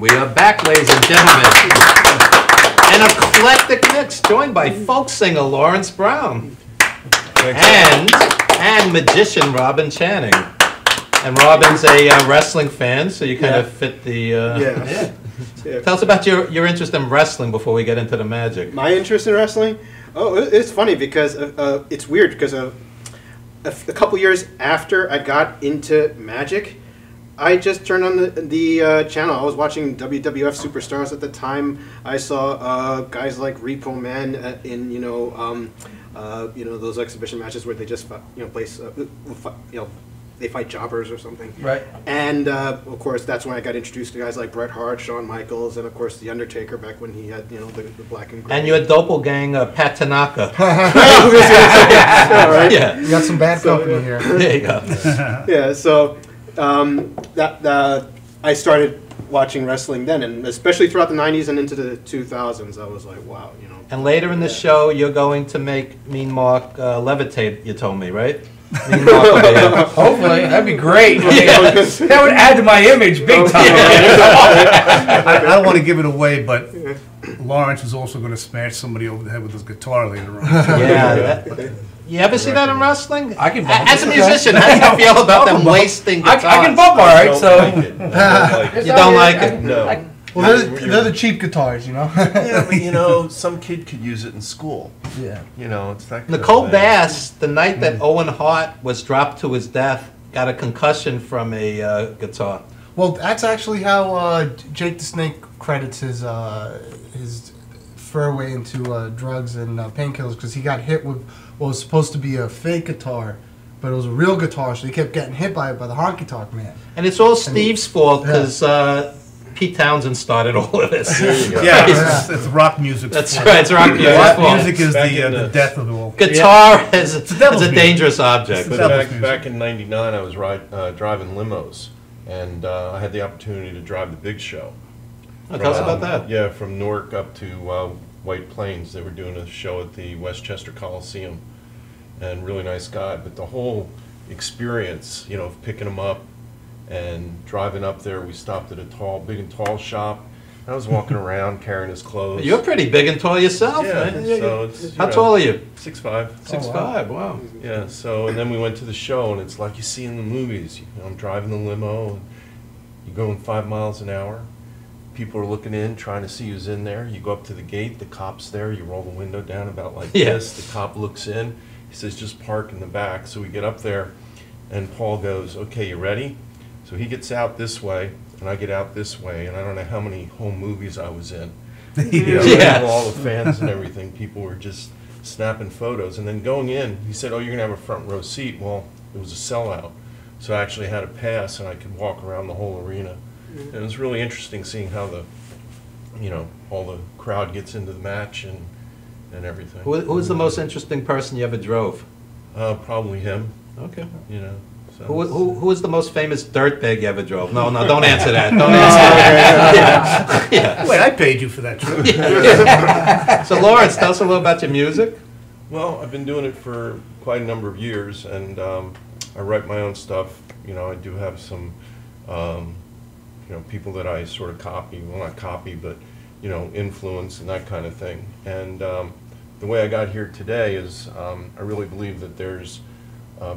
We are back, ladies and gentlemen. An eclectic mix joined by folk singer Lawrence Brown and magician Robin Channing. And Robin's a wrestling fan, so you kind of fit the... Yeah. Tell us about your interest in wrestling before we get into the magic. My interest in wrestling? Oh, it's funny because it's weird because a couple years after I got into magic, I just turned on the channel. I was watching WWF Superstars at the time. I saw guys like Repo Man in those exhibition matches where they just place they fight jobbers or something. Right. And of course that's when I got introduced to guys like Bret Hart, Shawn Michaels, and of course the Undertaker back when he had the black and gray. And your doppelganger, Pat Tanaka. Yeah. You got some bad company here. There you go. Yeah. So. I started watching wrestling then, and especially throughout the 90s and into the 2000s, I was like, wow, And later in the show, you're going to make Mean Mark levitate, you told me, right? Mean Mark will be here. Hopefully, that'd be great. Yeah. That would add to my image big time. I don't want to give it away, but Lawrence is also going to smash somebody over the head with his guitar later on. Yeah. You ever see that in wrestling? I can bump. As a musician, how do you feel about them wasting guitars? I can bump all right, so. You don't like it? No. Well, they're the cheap guitars, Yeah, but some kid could use it in school. Yeah. It's that kind Nicole of thing. Bass, the night that Owen Hart was dropped to his death, got a concussion from a guitar. Well, that's actually how Jake the Snake credits his foray into drugs and painkillers, because he got hit with what was supposed to be a fake guitar, but it was a real guitar, so he kept getting hit by it by the honky tonk man. And it's all Steve's fault because Pete Townsend started all of this. Yeah, it's rock music. That's right, it's rock music. Rock music is the death of the world. Guitar is a dangerous object. Back in '99, I was driving limos, and I had the opportunity to drive the Big Show. Oh, tell us about that. Yeah, from Newark up to White Plains. They were doing a show at the Westchester Coliseum, and really nice guy. But the whole experience, of picking him up and driving up there, we stopped at a big and tall shop. I was walking around carrying his clothes. You're pretty big and tall yourself. Yeah. Man. So it's, how tall are you? 6'5". 6'5". Wow. Yeah. So and then we went to the show, and it's like you see in the movies. I'm driving the limo, and you're going 5 miles an hour. People are looking in, trying to see who's in there. You go up to the gate, the cop's there. You roll the window down about like this. The cop looks in. He says, "Just park in the back." So we get up there, and Paul goes, "Okay, you ready?" So he gets out this way, and I get out this way, and I don't know how many home movies I was in. All the fans and everything. People were just snapping photos. And then going in, he said, "Oh, you're going to have a front row seat." Well, it was a sellout. So I actually had a pass, and I could walk around the whole arena. And it was really interesting seeing how all the crowd gets into the match and everything. Who was the most interesting person you ever drove? Probably him. Okay. So who was the most famous dirtbag you ever drove? No, don't answer that. Don't answer that. Yeah. Wait, I paid you for that trip. So Lawrence, tell us a little about your music. Well, I've been doing it for quite a number of years, and I write my own stuff. I do have some people that I sort of copy, well not copy, but influence and that kind of thing. And the way I got here today is I really believe that there's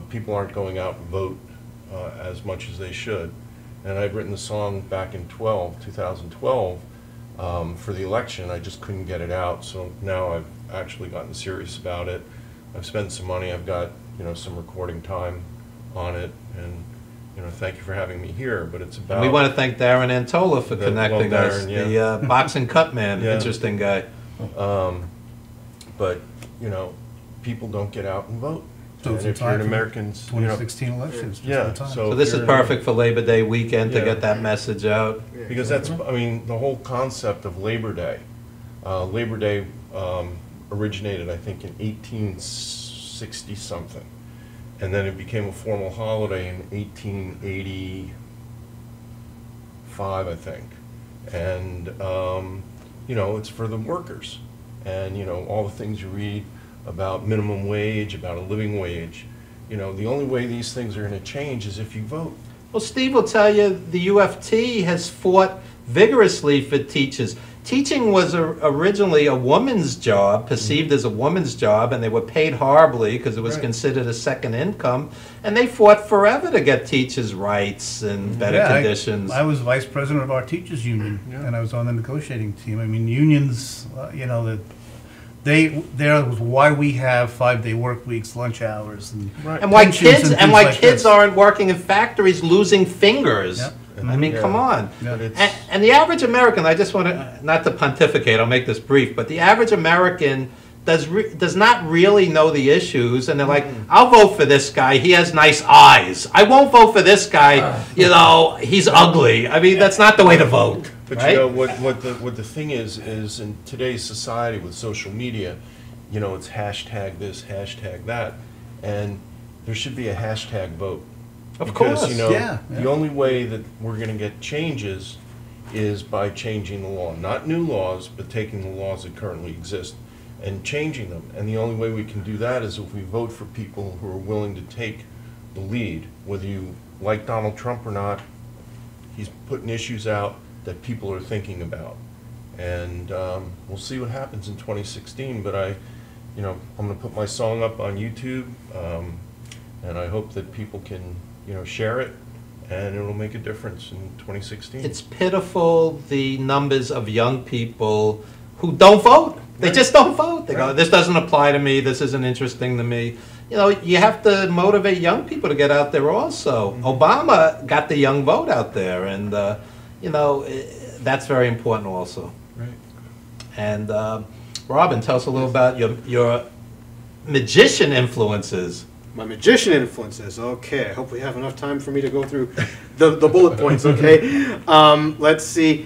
people aren't going out and vote as much as they should. And I'd written the song back in 2012 for the election. I just couldn't get it out, so now I've actually gotten serious about it. I've spent some money. I've got some recording time on it, and thank you for having me here. But it's about. We want to thank Darren Antola for connecting us. Yeah. The boxing cut man, Yeah. interesting guy. But people don't get out and vote. So And it's if you're an American, 2016 elections. Just yeah. in time. So this is perfect for Labor Day weekend to get that message out. Because that's, the whole concept of Labor Day. Labor Day originated, I think, in 1860 something, and then it became a formal holiday in 1885, I think. And it's for the workers, and all the things you read about minimum wage, about a living wage. The only way these things are going to change is if you vote. Well, Steve will tell you the UFT has fought vigorously for teachers. Teaching was originally a woman's job, perceived as a woman's job, and they were paid horribly because it was considered a second income. And they fought forever to get teachers' rights and better conditions. I was vice president of our teachers union, and I was on the negotiating team. Unions, There was why we have 5-day work weeks, lunch hours, and And why pensions kids and and things why like kids this. aren't working in factories losing fingers. Yep. I mean, come on. Yeah. And the average American, I just want to, not to pontificate, I'll make this brief, but the average American does not really know the issues, and they're like, I'll vote for this guy, he has nice eyes. I won't vote for this guy, you know, he's ugly. I mean, that's not the way to vote. But right? you know what the thing is in today's society with social media, you know, it's hashtag this, hashtag that, and there should be a hashtag vote. Of Because, course, you know, yeah. the only way that we're going to get changes is by changing the law. Not new laws, but taking the laws that currently exist and changing them. And the only way we can do that is if we vote for people who are willing to take the lead. Whether you like Donald Trump or not, he's putting issues out that people are thinking about. And we'll see what happens in 2016, but I'm going to put my song up on YouTube, and I hope that people can, you know, share it, and it'll make a difference in 2016. It's pitiful, the numbers of young people who don't vote. They just don't vote. They go, this doesn't apply to me, this isn't interesting to me. You know, you have to motivate young people to get out there also. Obama got the young vote out there, and, you know, that's very important also. Right. And Robin, tell us a little about your magician influences. My magician influences. Okay, I hope we have enough time for me to go through the bullet points. Okay, let's see.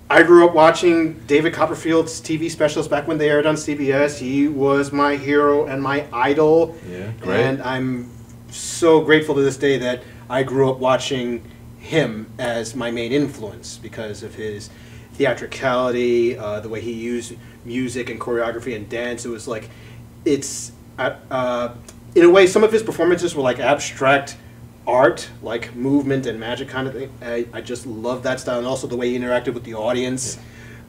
I grew up watching David Copperfield's TV specials back when they aired on CBS. He was my hero and my idol. Yeah, great. And I'm so grateful to this day that I grew up watching him as my main influence because of his theatricality, the way he used music and choreography and dance. It was like, it's, in a way, some of his performances were like abstract art, like movement and magic kind of thing. I just love that style, and also the way he interacted with the audience.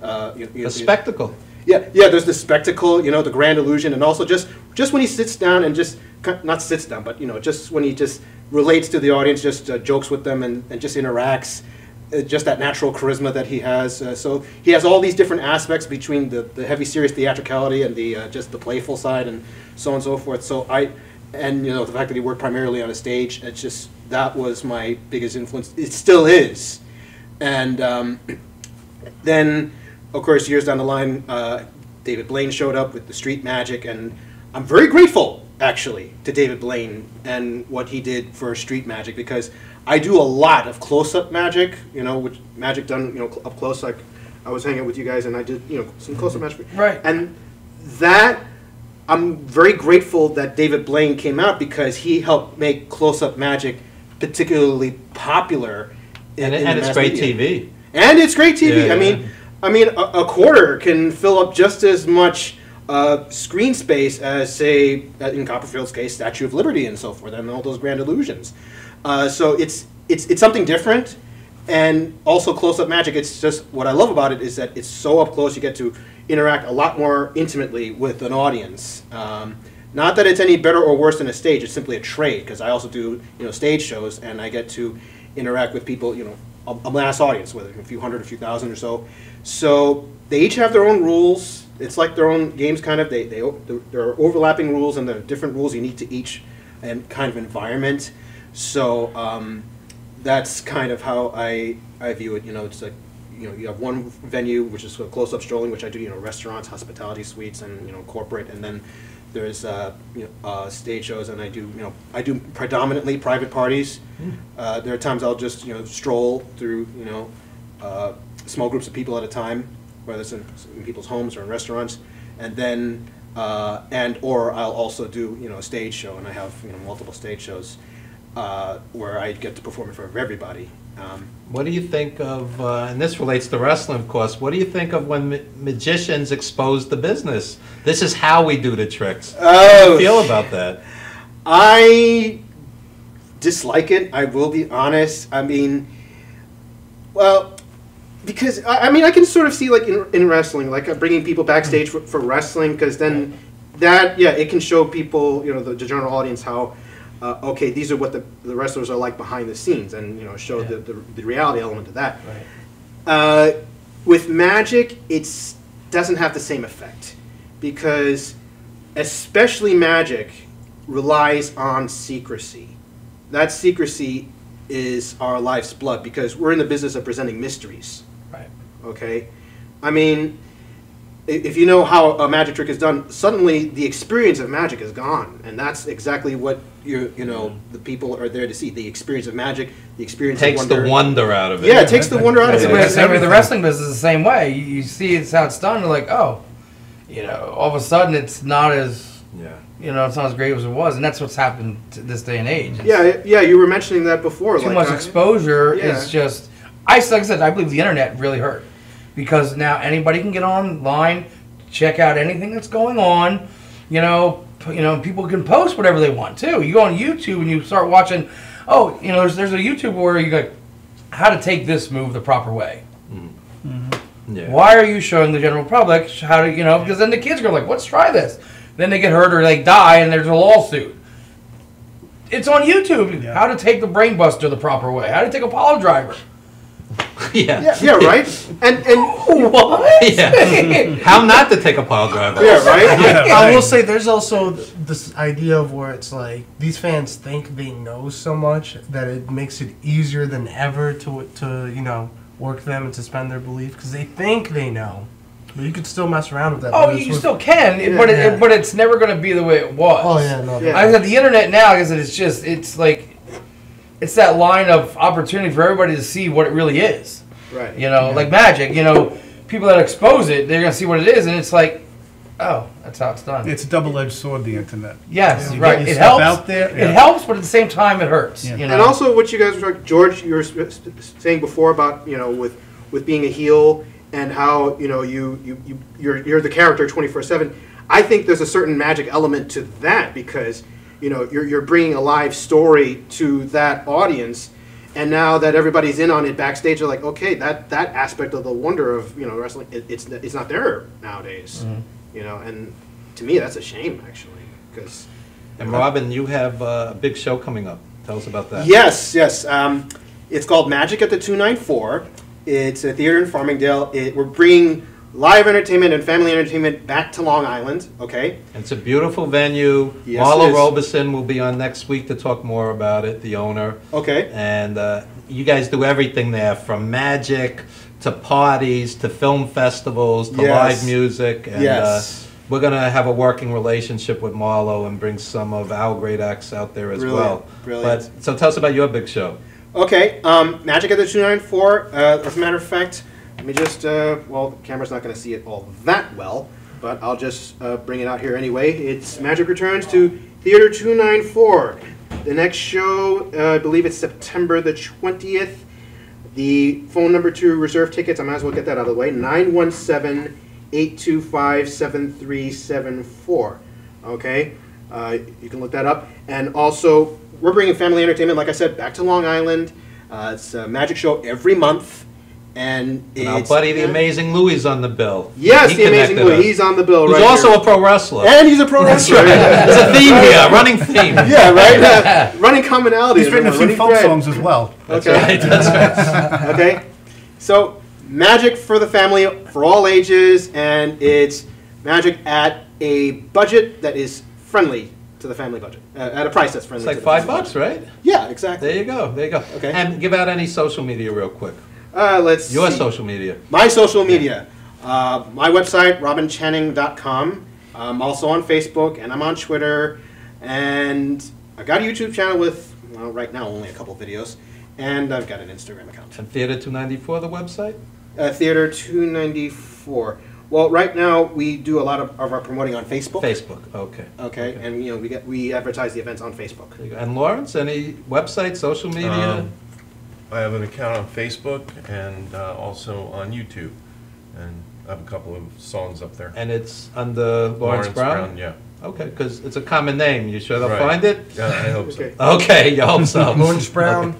The spectacle. Yeah, there's the spectacle, you know, the grand illusion, and also just when he sits down and just, not sits down, but, you know, just when he just relates to the audience, just jokes with them and just interacts, just that natural charisma that he has. So he has all these different aspects between the heavy, serious theatricality and the just the playful side and so on and so forth. So and you know, the fact that he worked primarily on a stage, it's just, that was my biggest influence. It still is. And then, of course, years down the line, David Blaine showed up with the street magic, and I'm very grateful, actually, to David Blaine and what he did for street magic, because I do a lot of close-up magic, you know, which magic done, you know, up close. Like I was hanging out with you guys, and I did, you know, some close-up magic. Right. And that, I'm very grateful that David Blaine came out, because he helped make close-up magic particularly popular. And it's great TV. And it's great TV. Yeah, I mean, a quarter can fill up just as much screen space as, say, in Copperfield's case, Statue of Liberty and so forth, and all those grand illusions. So it's something different, and also close-up magic. It's just, what I love about it is that it's so up close. You get to interact a lot more intimately with an audience. Not that it's any better or worse than a stage. It's simply a trade, because I also do, you know, stage shows, and I get to interact with people, you know, a mass audience, whether a few hundred, a few thousand or so. So they each have their own rules. It's like their own games, kind of. There are overlapping rules, and there are different rules unique to each and kind of environment. So that's kind of how I view it. You know, it's like, you know, you have one venue, which is sort of close-up strolling, which I do, you know, restaurants, hospitality suites, and, you know, corporate, and then there's you know, stage shows, and I do predominantly private parties. There are times I'll just, you know, stroll through, you know, small groups of people at a time, whether it's in people's homes or in restaurants, and then or I'll also do, you know, a stage show, and I have, you know, multiple stage shows where I get to perform it for everybody. What do you think of, and this relates to wrestling, of course, what do you think of when magicians expose the business? This is how we do the tricks. How do you feel about that? I dislike it, I will be honest. I mean, well, because, I mean, I can sort of see, like, in wrestling, like, bringing people backstage for wrestling, because then that, yeah, it can show people, you know, the general audience how, okay, these are what the wrestlers are like behind the scenes, and, you know, show the reality element of that. Right. With magic, it doesn't have the same effect, because especially magic relies on secrecy. That secrecy is our life's blood because we're in the business of presenting mysteries. Right. Okay? I mean, if you know how a magic trick is done, suddenly the experience of magic is gone, and that's exactly what the people are there to see. The experience of magic, the experience Takes of wonder. the wonder out of it. Yeah, it takes the wonder out of it. The wrestling business is the same way. You see it's how it's done, you're like, oh, all of a sudden it's not as it's not as great as it was, and that's what's happened to this day and age. Yeah, you were mentioning that before. Too much exposure is just. Like I said, I believe the internet really hurt because now anybody can get online, check out anything that's going on. People can post whatever they want too. You go on YouTube and you start watching. Oh, there's a YouTube where you go, how to take this move the proper way. Yeah. Why are you showing the general public how to, because then the kids go like, let's try this. Then they get hurt or they die and there's a lawsuit. It's on YouTube. Yeah. How to take the brain buster the proper way. How to take a pile driver. Yeah, right? And what? Yeah. How not to take a pile driver. Yeah, right? I will say there's also this idea of where it's like these fans think they know so much that it makes it easier than ever to work them and suspend their belief because they think they know. But you could still mess around with that. Oh, you still can, but it's never going to be the way it was. Oh yeah, no. Yeah. I said the internet now, I said it's like it's that line of opportunity for everybody to see what it really is. Right. Like magic. People that expose it, they're going to see what it is, and it's like, oh, that's how it's done. It's a double-edged sword, the internet. Yes, right. It helps. Out there, It helps, but at the same time, it hurts. Yeah. And also, what you guys were talking, George, you were saying before about with being a heel and how you're the character 24/7. I think there's a certain magic element to that because you're bringing a live story to that audience, and now that everybody's in on it backstage, they're like, okay, that aspect of the wonder of wrestling, it's not there nowadays. And to me, that's a shame actually because. And Robin, you have a big show coming up. Tell us about that. Yes. It's called Magic at the 294. It's a theater in Farmingdale. We're bringing live entertainment and family entertainment back to Long Island, okay? It's a beautiful venue. Yes, Marla it is. Robeson will be on next week to talk more about it, the owner. Okay. And you guys do everything there, from magic to parties to film festivals to live music. And we're going to have a working relationship with Marlo and bring some of our great acts out there as well. Brilliant. But, so tell us about your big show. Okay, Magic at the 294. As a matter of fact, let me just, well, the camera's not going to see it all that well, but I'll just bring it out here anyway. It's Magic returns to Theater 294. The next show, I believe it's September the 20th. The phone number to reserve tickets, I might as well get that out of the way, 917-825-7374. Okay, you can look that up. And also, we're bringing family entertainment, like I said, back to Long Island. It's a magic show every month. And our buddy, the Amazing Louis, is on the bill. Yes, the Amazing Louis. He's on the bill right here. He's also a pro wrestler. And he's a pro wrestler. There's a theme here, running theme. Yeah, right? Running commonality. He's written a few folk songs as well. That's Okay. right. That's right. Okay. So, magic for the family, for all ages, and it's magic at a budget that is friendly to the family budget, at a price that's friendly. It's like $5, right? Yeah, exactly. There you go. There you go. Okay. And give out any social media real quick. Let's Your see. social media. My social media. My website, robinchanning.com. I'm also on Facebook, and I'm on Twitter. And I've got a YouTube channel with, well, right now, only a couple videos. And I've got an Instagram account. And Theater 294, the website? Theater 294. Well, right now, we do a lot of our promoting on Facebook. Facebook, okay. Okay, and we advertise the events on Facebook. And Lawrence, any website, social media? I have an account on Facebook and also on YouTube, and I have a couple of songs up there. And it's under Lawrence Brown? Yeah. Okay, because it's a common name. You sure they'll Right. find it? Yeah, I hope so. Okay, you hope so. Lawrence Brown,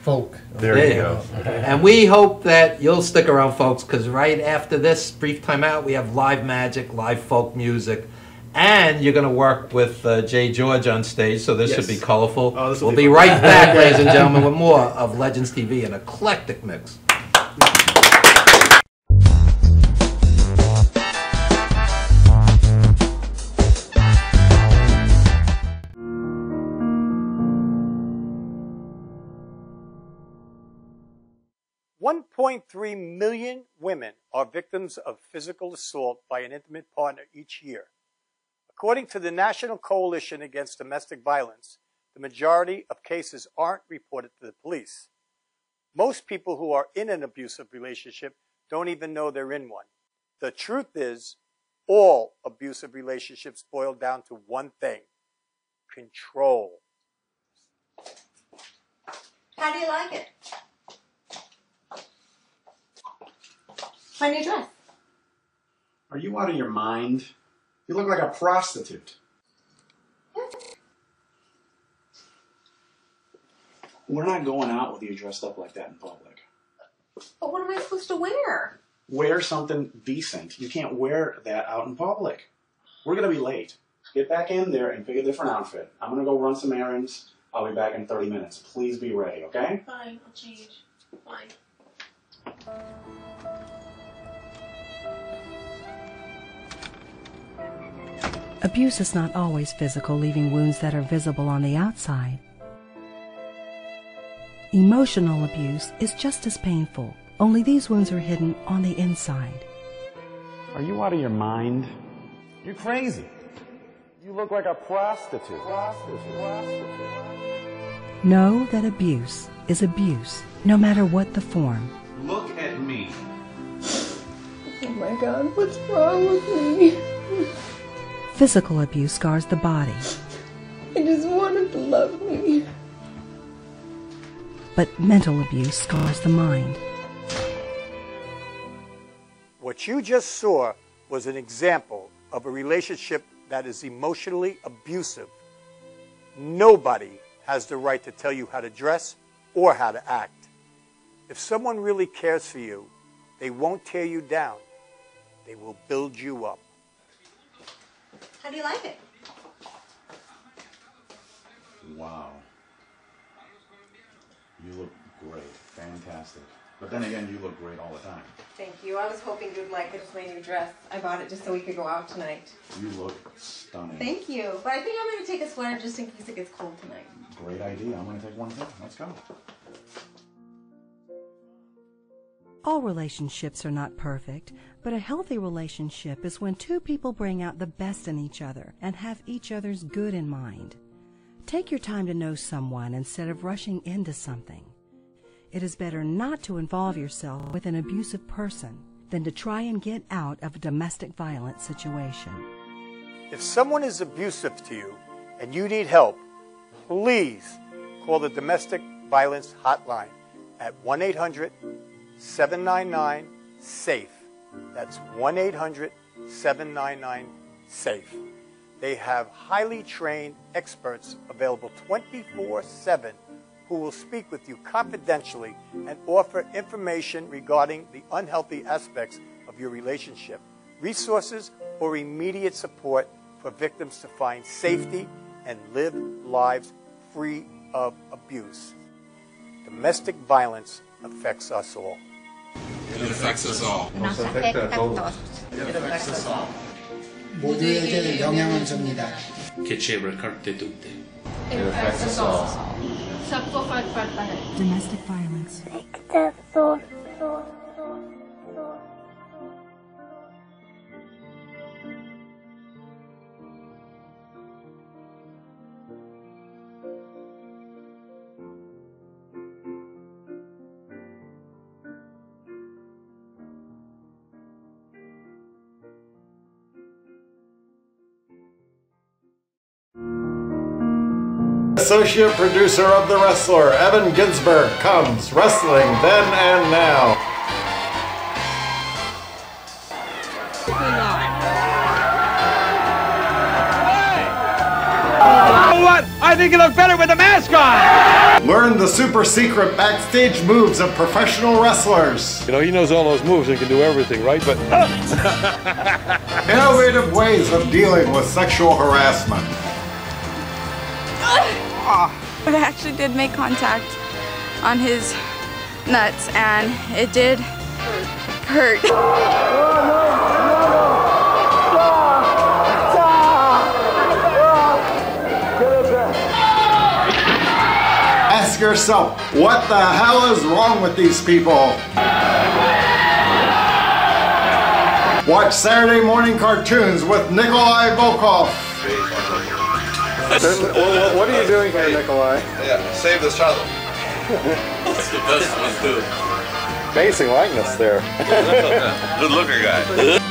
folk. There you go. And we hope that you'll stick around, folks, because right after this brief time out, we have live magic, live folk music, and you're going to work with JGeorge on stage, so this should be colorful. Oh, this we'll will be be fun. right back, ladies and gentlemen, with more of Legends TV, an eclectic mix. 1.3 million women are victims of physical assault by an intimate partner each year. According to the National Coalition Against Domestic Violence, the majority of cases aren't reported to the police. Most people who are in an abusive relationship don't even know they're in one. The truth is, all abusive relationships boil down to one thing: control. How do you like it? My new dress. Are you out of your mind? You look like a prostitute. We're not going out with you dressed up like that in public. But what am I supposed to wear? Wear something decent. You can't wear that out in public. We're going to be late. Get back in there and pick a different outfit. I'm going to go run some errands. I'll be back in 30 minutes. Please be ready, okay? Fine, I'll change. Fine. Abuse is not always physical, leaving wounds that are visible on the outside. Emotional abuse is just as painful, only these wounds are hidden on the inside. Are you out of your mind? You're crazy. You look like a prostitute. Know that abuse is abuse, no matter what the form. Look at me. Oh my God, what's wrong with me? Physical abuse scars the body. I just wanted to love me. But mental abuse scars the mind. What you just saw was an example of a relationship that is emotionally abusive. Nobody has the right to tell you how to dress or how to act. If someone really cares for you, they won't tear you down. They will build you up. How do you like it? Wow. You look great. Fantastic. But then again, you look great all the time. Thank you. I was hoping you'd like it. It's my new dress. I bought it just so we could go out tonight. You look stunning. Thank you. But I think I'm going to take a sweater just in case it gets cold tonight. Great idea. I'm going to take one too. Let's go. All relationships are not perfect, but a healthy relationship is when two people bring out the best in each other and have each other's good in mind. Take your time to know someone instead of rushing into something. It is better not to involve yourself with an abusive person than to try and get out of a domestic violence situation. If someone is abusive to you and you need help, please call the Domestic Violence Hotline at 1-800-799-SAFE. That's 1-800-799-SAFE. They have highly trained experts available 24/7 who will speak with you confidentially and offer information regarding the unhealthy aspects of your relationship, resources, or immediate support for victims to find safety and live lives free of abuse. Domestic violence affects us all. It affects us all. It affects us all. 모두에게 영향을 줍니다. Che ci ricarte tutte. It affects us all. Domestic violence. Associate producer of The Wrestler, Evan Ginsberg, comes Wrestling Then and Now. What? I think you look better with the mask on! Learn the super secret backstage moves of professional wrestlers. You know, he knows all those moves and can do everything, right? But innovative ways of dealing with sexual harassment. But I actually did make contact on his nuts, and it did hurt. Ask yourself, what the hell is wrong with these people? Watch Saturday morning cartoons with Nikolai Volkov. What are you doing here, Nikolai? Yeah, save this child. That's the best one too. Amazing likeness there. Good looker guy.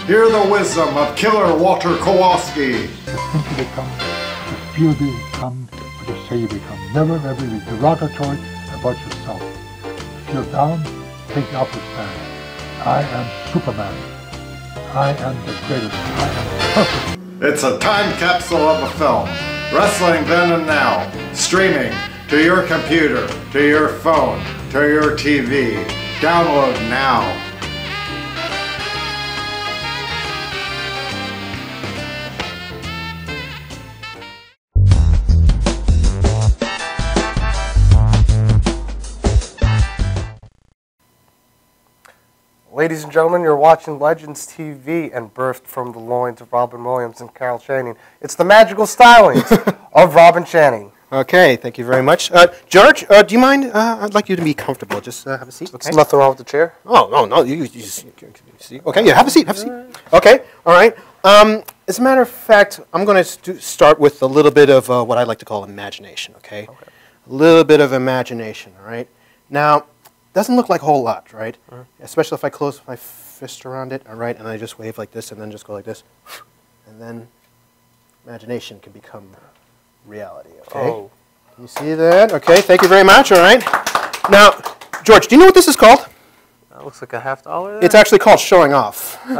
Hear the wisdom of Killer Walter Kowalski. Think you become, the fear you become, what you say you become. Never ever be derogatory about yourself. If you're down, take the upper stand. I am Superman. I am the greatest. I am perfect. It's a time capsule of a film. Wrestling then and now. Streaming to your computer, to your phone, to your TV. Download now. Ladies and gentlemen, you're watching Legends TV and birthed from the loins of Robin Williams and Carol Channing. It's the magical stylings of Robin Channing. Okay, thank you very much. George, do you mind? I'd like you to be comfortable. Just have a seat. Okay? There's nothing wrong with the chair. Oh, no. You see. Okay, yeah, have a seat. Okay, all right. As a matter of fact, I'm going to start with a little bit of what I like to call imagination, okay? A little bit of imagination, all right? Now, doesn't look like a whole lot, right? Especially if I close my fist around it, all right? And I just wave like this and then just go like this. And then imagination can become reality, okay? Oh. Can you see that? Okay, thank you very much, all right? Now, George, do you know what this is called? That looks like a $50 there. It's actually called showing off. Okay,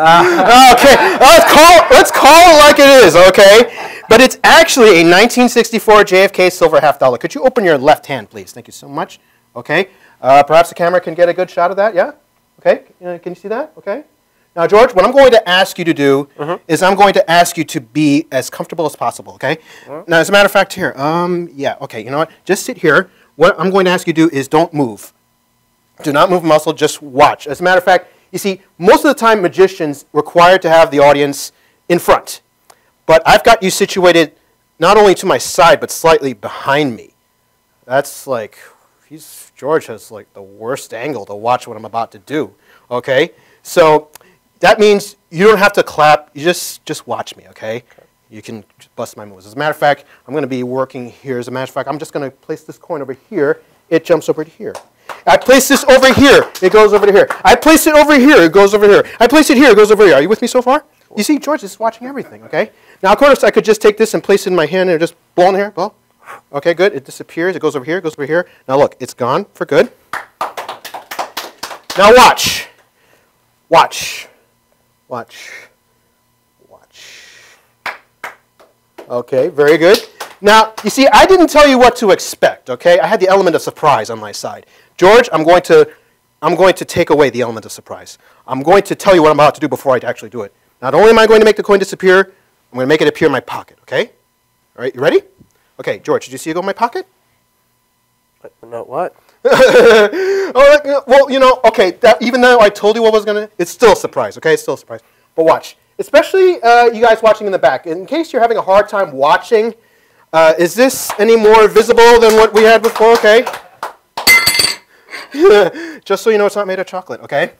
let's call it like it is, okay? But it's actually a 1964 JFK silver $50. Could you open your left hand, please? Thank you so much. Okay. Perhaps the camera can get a good shot of that, yeah? Okay, can you see that? Okay. Now, George, what I'm going to ask you to do is I'm going to ask you to be as comfortable as possible, okay? Now, as a matter of fact, here, yeah, okay, you know what? Just sit here. What I'm going to ask you to do is don't move. Do not move a muscle, just watch. As a matter of fact, you see, most of the time magicians require to have the audience in front. But I've got you situated not only to my side, but slightly behind me. That's like, George has like the worst angle to watch what I'm about to do, okay? So that means you don't have to clap, you just watch me, okay? You can just bust my moves. As a matter of fact, I'm going to be working here. As a matter of fact, I'm just going to place this coin over here, it jumps over to here. I place this over here, it goes over to here. I place it over here, it goes over here. I place it here, it goes over here. Are you with me so far? You see, George is watching everything, okay? Now, of course, I could just take this and place it in my hand and just blow in the hair, blow. Okay, good. It disappears. It goes over here. It goes over here. Now look, it's gone for good. Now watch. Watch. Watch. Watch. Okay, very good. Now, you see, I didn't tell you what to expect, okay? I had the element of surprise on my side. George, I'm going to take away the element of surprise. I'm going to tell you what I'm about to do before I actually do it. Not only am I going to make the coin disappear, I'm going to make it appear in my pocket, okay? All right, you ready? Okay, George, did you see it go in my pocket? No, what? Oh, well, you know, okay, even though I told you what was going to, it's still a surprise, okay? It's still a surprise. But watch, especially you guys watching in the back. In case you're having a hard time watching, is this any more visible than what we had before, okay? Just so you know it's not made of chocolate, okay?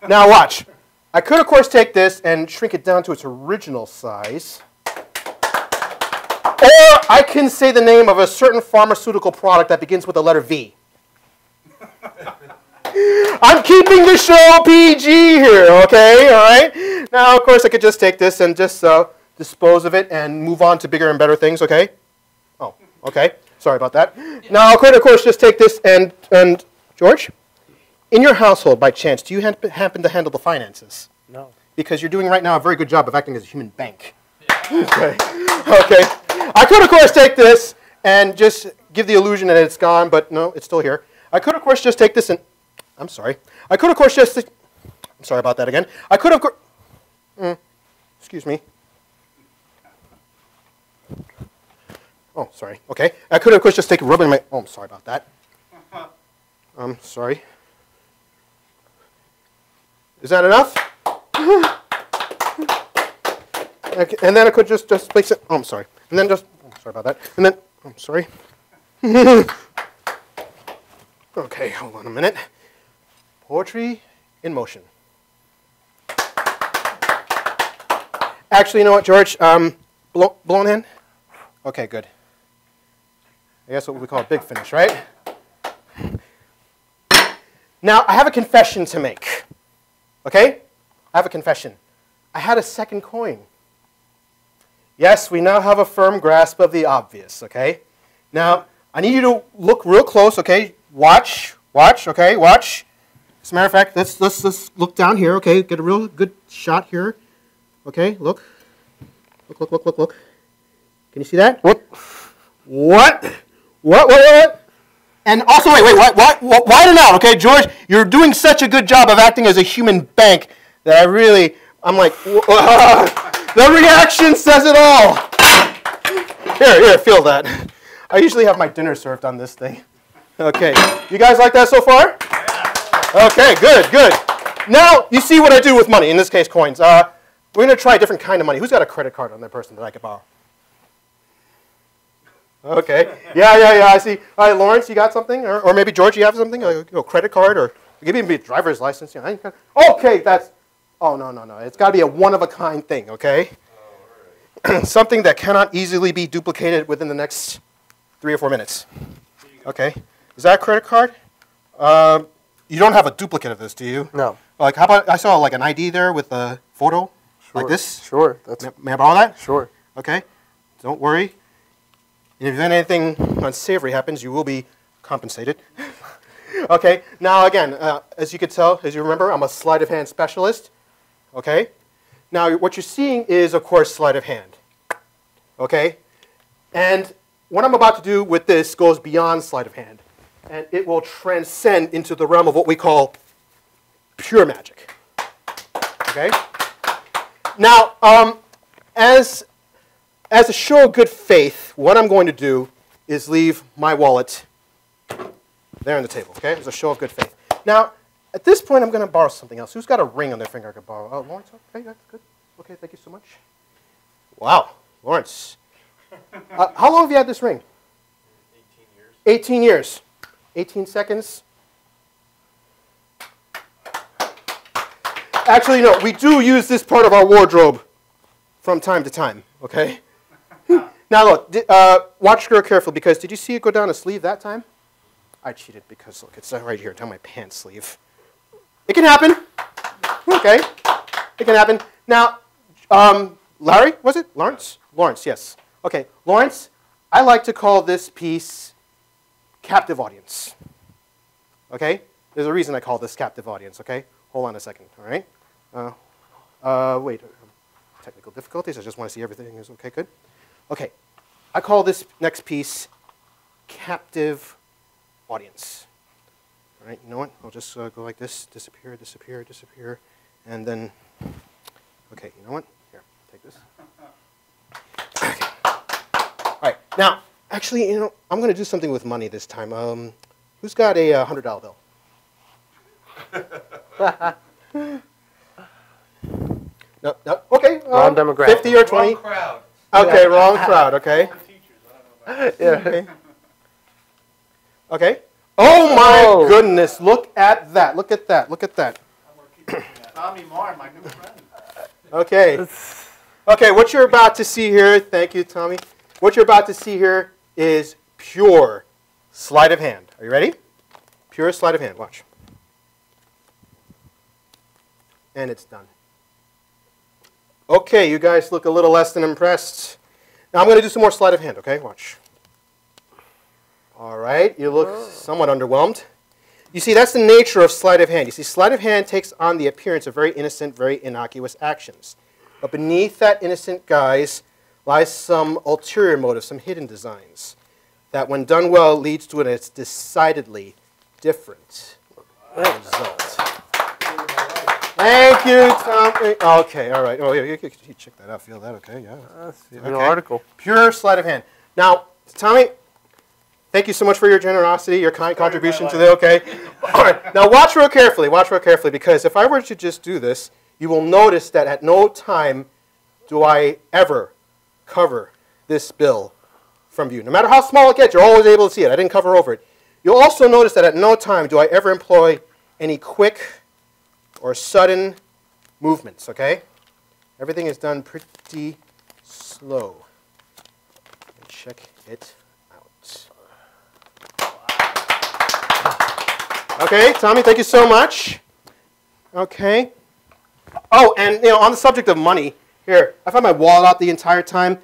Now watch. I could, of course, take this and shrink it down to its original size. Or I can say the name of a certain pharmaceutical product that begins with the letter V. I'm keeping the show PG here, okay? All right? Now, of course, I could just take this and just dispose of it and move on to bigger and better things, okay? Oh, okay. Sorry about that. Now, I could, of course, just take this and George, in your household, by chance, do you happen to handle the finances? No. Because you're doing right now a very good job of acting as a human bank. Okay. Okay. I could, of course, take this and just give the illusion that it's gone, but no, it's still here. I could, of course, just take this and... I'm sorry. I could, of course, just... I'm sorry about that again. I could, of course... excuse me. Oh, sorry. Okay. I could, of course, just take a rub in my... Oh, I'm sorry about that. I'm sorry. Is that enough? Okay. And then I could just place it... Oh, I'm sorry. And then just... Oh, sorry about that. And then... Oh, I'm sorry. Okay, hold on a minute. Poetry in motion. Actually, you know what, George? Blown hand? Okay, good. I guess what we call a big finish, right? Now, I have a confession to make. Okay? I have a confession. I had a second coin. Yes, we now have a firm grasp of the obvious, okay? Now, I need you to look real close, okay? Watch, okay, watch. As a matter of fact, let's look down here, okay? Get a real good shot here. Okay, look. Look. Can you see that? What? And also, wait, widen it out, okay? George, you're doing such a good job of acting as a human bank that I'm like, the reaction says it all. Here, feel that. I usually have my dinner served on this thing. Okay, you guys like that so far? Yeah. Okay, good. Now, you see what I do with money, in this case, coins. We're going to try a different kind of money. Who's got a credit card on their person that I could borrow? Okay, yeah, I see. All right, Lawrence, you got something? Or maybe George, you have something? A credit card, or it could even be a driver's license. Okay, oh, no. It's got to be a one-of-a-kind thing, okay? Something that cannot easily be duplicated within the next 3 or 4 minutes. Okay, is that a credit card? You don't have a duplicate of this, do you? No. Like, how about, I saw like an ID there with a photo, like this? Sure. May I borrow that? Sure. Okay, don't worry. And if anything unsavory happens, you will be compensated. Okay, now again, as you could tell, as you remember, I'm a sleight of hand specialist. Okay, now what you're seeing is, of course, sleight of hand. Okay, and what I'm about to do with this goes beyond sleight of hand, and it will transcend into the realm of what we call pure magic. Okay, now as a show of good faith, what I'm going to do is leave my wallet there on the table, okay? As a show of good faith. Now, at this point, I'm going to borrow something else. Who's got a ring on their finger I could borrow? Oh, Lawrence? Okay, that's good. Okay, thank you so much. Wow, Lawrence. How long have you had this ring? 18 years. 18 years. 18 seconds. Actually, no, we do use this part of our wardrobe from time to time, okay? Now look, watch real carefully, because did you see it go down a sleeve that time? I cheated because, look, it's right here down my pants sleeve. It can happen. Okay. It can happen. Now, Larry, was it? Lawrence? Lawrence, yes. Okay, Lawrence, I like to call this piece captive audience. Okay? There's a reason I call this captive audience, okay? Hold on a second, all right? Wait, technical difficulties. I just want to see everything is okay, good. Okay, I call this next piece captive audience. All right, you know what? I'll just go like this, disappear, and then, okay, you know what? Here, take this. Okay. All right, now, actually, you know, I'm going to do something with money this time. Who's got a $100 bill? No, okay. Wrong demographic. 50 or 20. Wrong crowd. Okay, wrong crowd, okay. Yeah. Okay. Oh my goodness, look at that. Look at that. Tommy Marr, my new friend. Okay. Okay, what you're about to see here, thank you, Tommy. What you're about to see here is pure sleight of hand. Are you ready? Pure sleight of hand, watch. And it's done. Okay, you guys look a little less than impressed. Now I'm going to do some more sleight of hand, okay? Watch. All right, you look somewhat underwhelmed. You see, that's the nature of sleight of hand. You see, sleight of hand takes on the appearance of very innocent, very innocuous actions. But beneath that innocent guise lies some ulterior motive, some hidden designs, that when done well leads to a decidedly different result. Thank you, Tom. Okay, all right. Oh, yeah, you check that out. Feel that? Okay, yeah. That's an article. Pure sleight of hand. Now, Tommy, thank you so much for your generosity, your kind contribution to the. Okay. All right. Now, watch real carefully. Watch real carefully, because if I were to just do this, you will notice that at no time do I ever cover this bill from view. No matter how small it gets, you're always able to see it. I didn't cover over it. You'll also notice that at no time do I ever employ any quick or sudden movements, okay? Everything is done pretty slow. Check it out. Okay, Tommy, thank you so much. Okay. Oh, and on the subject of money, here, I found my wallet out the entire time.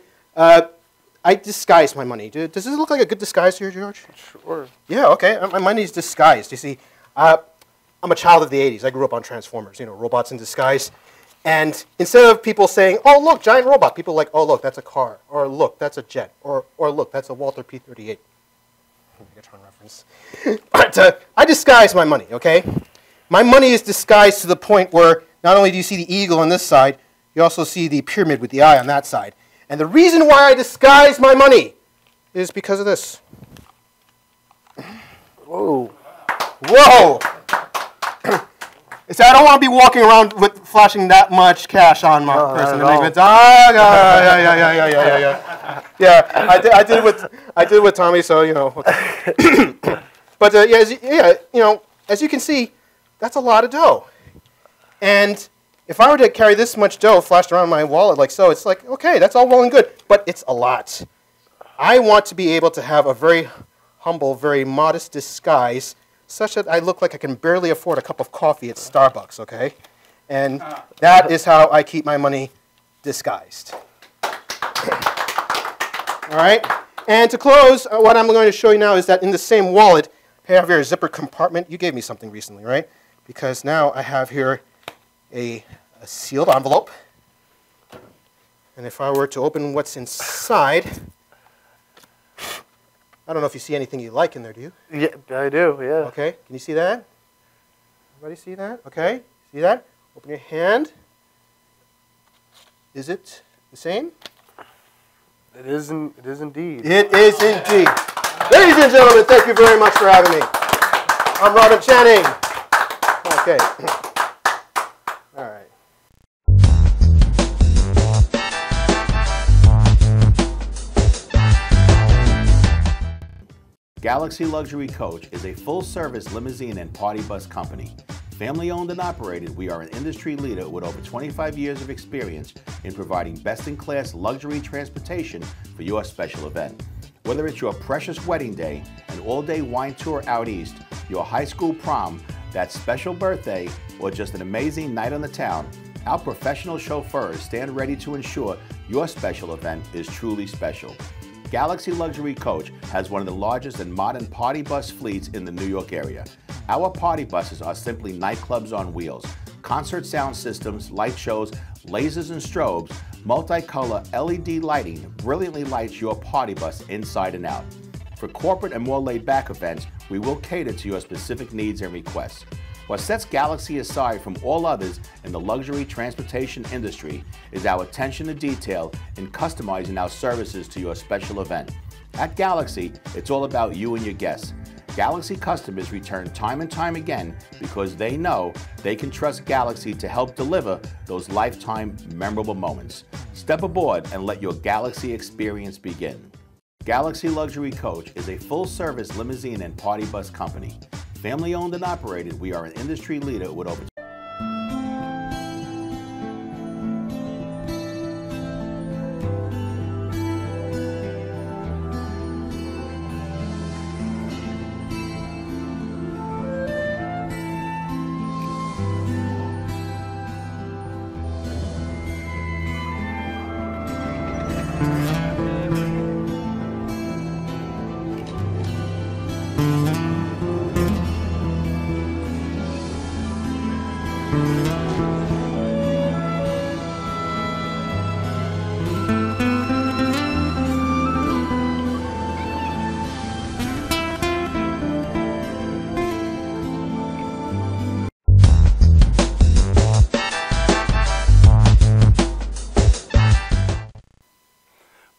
I disguise my money. Does this look like a good disguise here, George? Sure. Yeah, okay. My money's disguised. You see, I'm a child of the 80s. I grew up on Transformers, robots in disguise. And instead of people saying, oh, look, giant robot, people are like, oh, look, that's a car. Or look, that's a jet. Or look, that's a Walther P-38. Megatron reference. But I disguise my money, okay? My money is disguised to the point where not only do you see the eagle on this side, you also see the pyramid with the eye on that side. And the reason why I disguise my money is because of this. Whoa. Whoa! I don't want to be walking around with flashing that much cash on my person. Yeah, I did it with Tommy, so But as you can see, that's a lot of dough. And if I were to carry this much dough flashed around my wallet like so, it's like, okay, that's all well and good, but it's a lot. I want to be able to have a very humble, very modest disguise such that I look like I can barely afford a cup of coffee at Starbucks, okay? And that is how I keep my money disguised. All right? And to close, what I'm going to show you now is that in the same wallet, I have here a zipper compartment. You gave me something recently, right? Because now I have here a sealed envelope. And if I were to open what's inside, I don't know if you see anything you like in there, do you? Yeah, I do, yeah. Okay, can you see that? Everybody see that? Okay, see that? Open your hand. Is it the same? It is indeed. It is indeed. Ladies and gentlemen, thank you very much for having me. I'm Robert Channing. Okay. All right. Galaxy Luxury Coach is a full-service limousine and party bus company. Family-owned and operated, we are an industry leader with over 25 years of experience in providing best-in-class luxury transportation for your special event. Whether it's your precious wedding day, an all-day wine tour out east, your high school prom, that special birthday, or just an amazing night on the town, our professional chauffeurs stand ready to ensure your special event is truly special. Galaxy Luxury Coach has one of the largest and modern party bus fleets in the New York area. Our party buses are simply nightclubs on wheels. Concert sound systems, light shows, lasers and strobes, multicolor LED lighting brilliantly lights your party bus inside and out. For corporate and more laid-back events, we will cater to your specific needs and requests. What sets Galaxy aside from all others in the luxury transportation industry is our attention to detail in customizing our services to your special event. At Galaxy, it's all about you and your guests. Galaxy customers return time and time again because they know they can trust Galaxy to help deliver those lifetime memorable moments. Step aboard and let your Galaxy experience begin. Galaxy Luxury Coach is a full-service limousine and party bus company. Family-owned and operated, we are an industry leader with over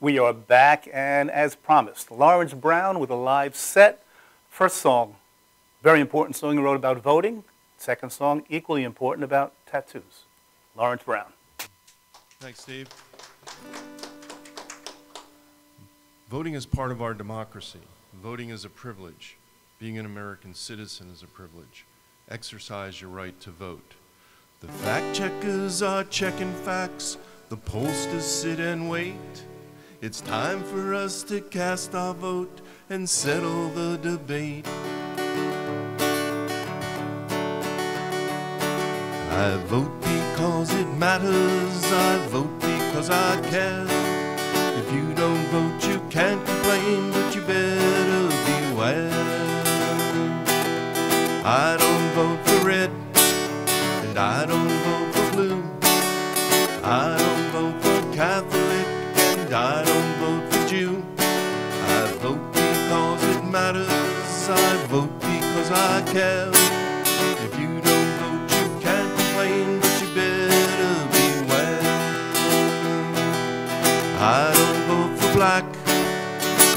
We are back, and as promised, Lawrence Brown with a live set. First song, very important song he wrote about voting. Second song, equally important, about tattoos. Lawrence Brown. Thanks, Steve. Voting is part of our democracy. Voting is a privilege. Being an American citizen is a privilege. Exercise your right to vote. The fact checkers are checking facts. The pollsters sit and wait. It's time for us to cast our vote and settle the debate. I vote because it matters. I vote because I care. If you don't vote, you can't complain, but you better beware. I don't vote for red, and I don't vote for blue. I don't vote for Catholic, and I don't vote for Jew. I vote because it matters. I vote because I care. If you don't vote, you can't complain, but you better beware. I don't vote for black,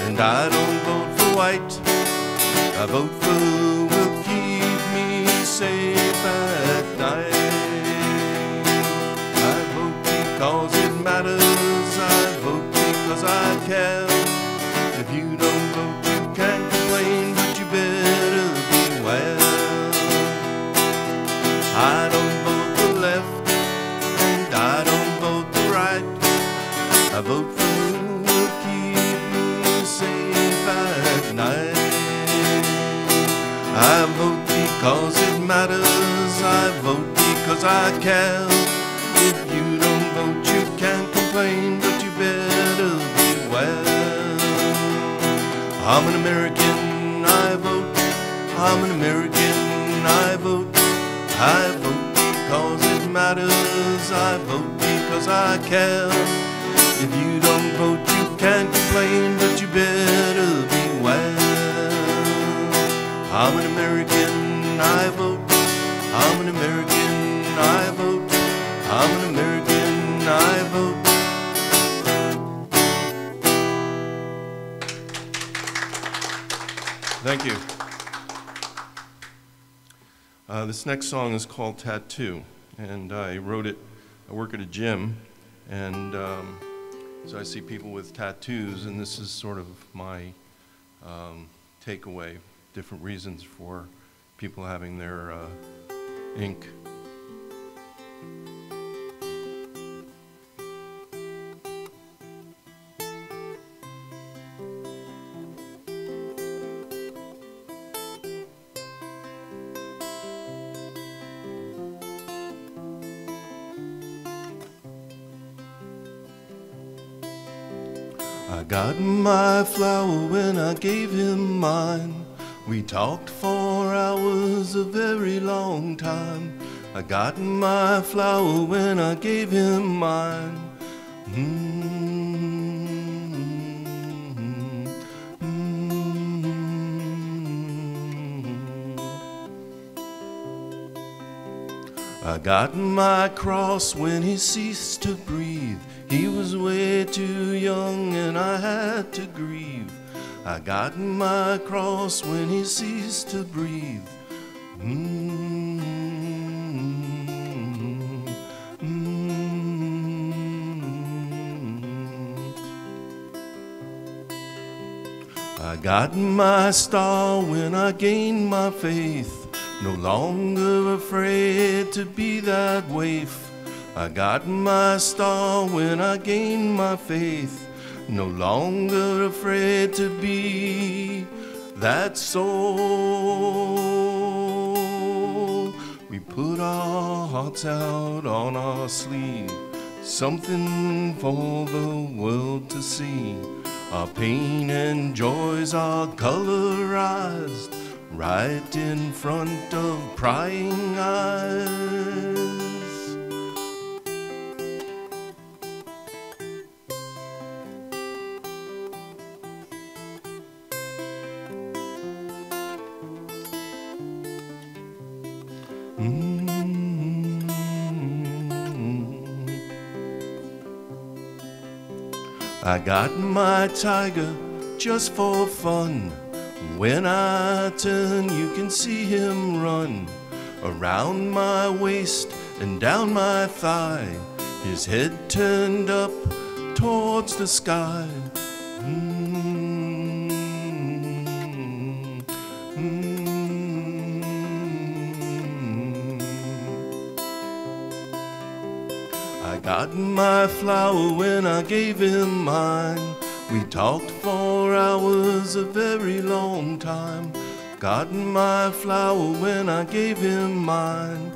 and I don't vote for white. I vote for who will keep me safe at night. I vote because it matters. I vote because I care. If you don't vote, you can't complain, but you better beware. I don't vote the left, and I don't vote the right. I vote for who will keep me safe at night. I vote because it matters. I vote because I care. If you don't vote, you can't complain, but you better beware. I'm an American, I vote. I'm an American, I vote. I vote because it matters. I vote because I care. If you don't vote, you can't complain, but you better beware. I'm an American, I vote. I'm an American, I vote. I'm an American, I vote. Thank you. This next song is called Tattoo, and I wrote it. I work at a gym, and so I see people with tattoos, and this is sort of my takeaway, different reasons for people having their ink. I got my flower when I gave him mine. We talked for hours, a very long time. I got my flower when I gave him mine. I got my cross when he ceased to breathe. He was way too young and I had to grieve. I got my cross when he ceased to breathe. I got my star when I gained my faith. No longer afraid to be that waif. I got my star when I gained my faith. No longer afraid to be that soul. We put our hearts out on our sleeve, something for the world to see. Our pain and joys are colorized right in front of prying eyes. I got my tiger just for fun. When I turn, you can see him run around my waist and down my thigh, his head turned up towards the sky. Got my flower when I gave him mine. We talked for hours, a very long time. Got my flower when I gave him mine.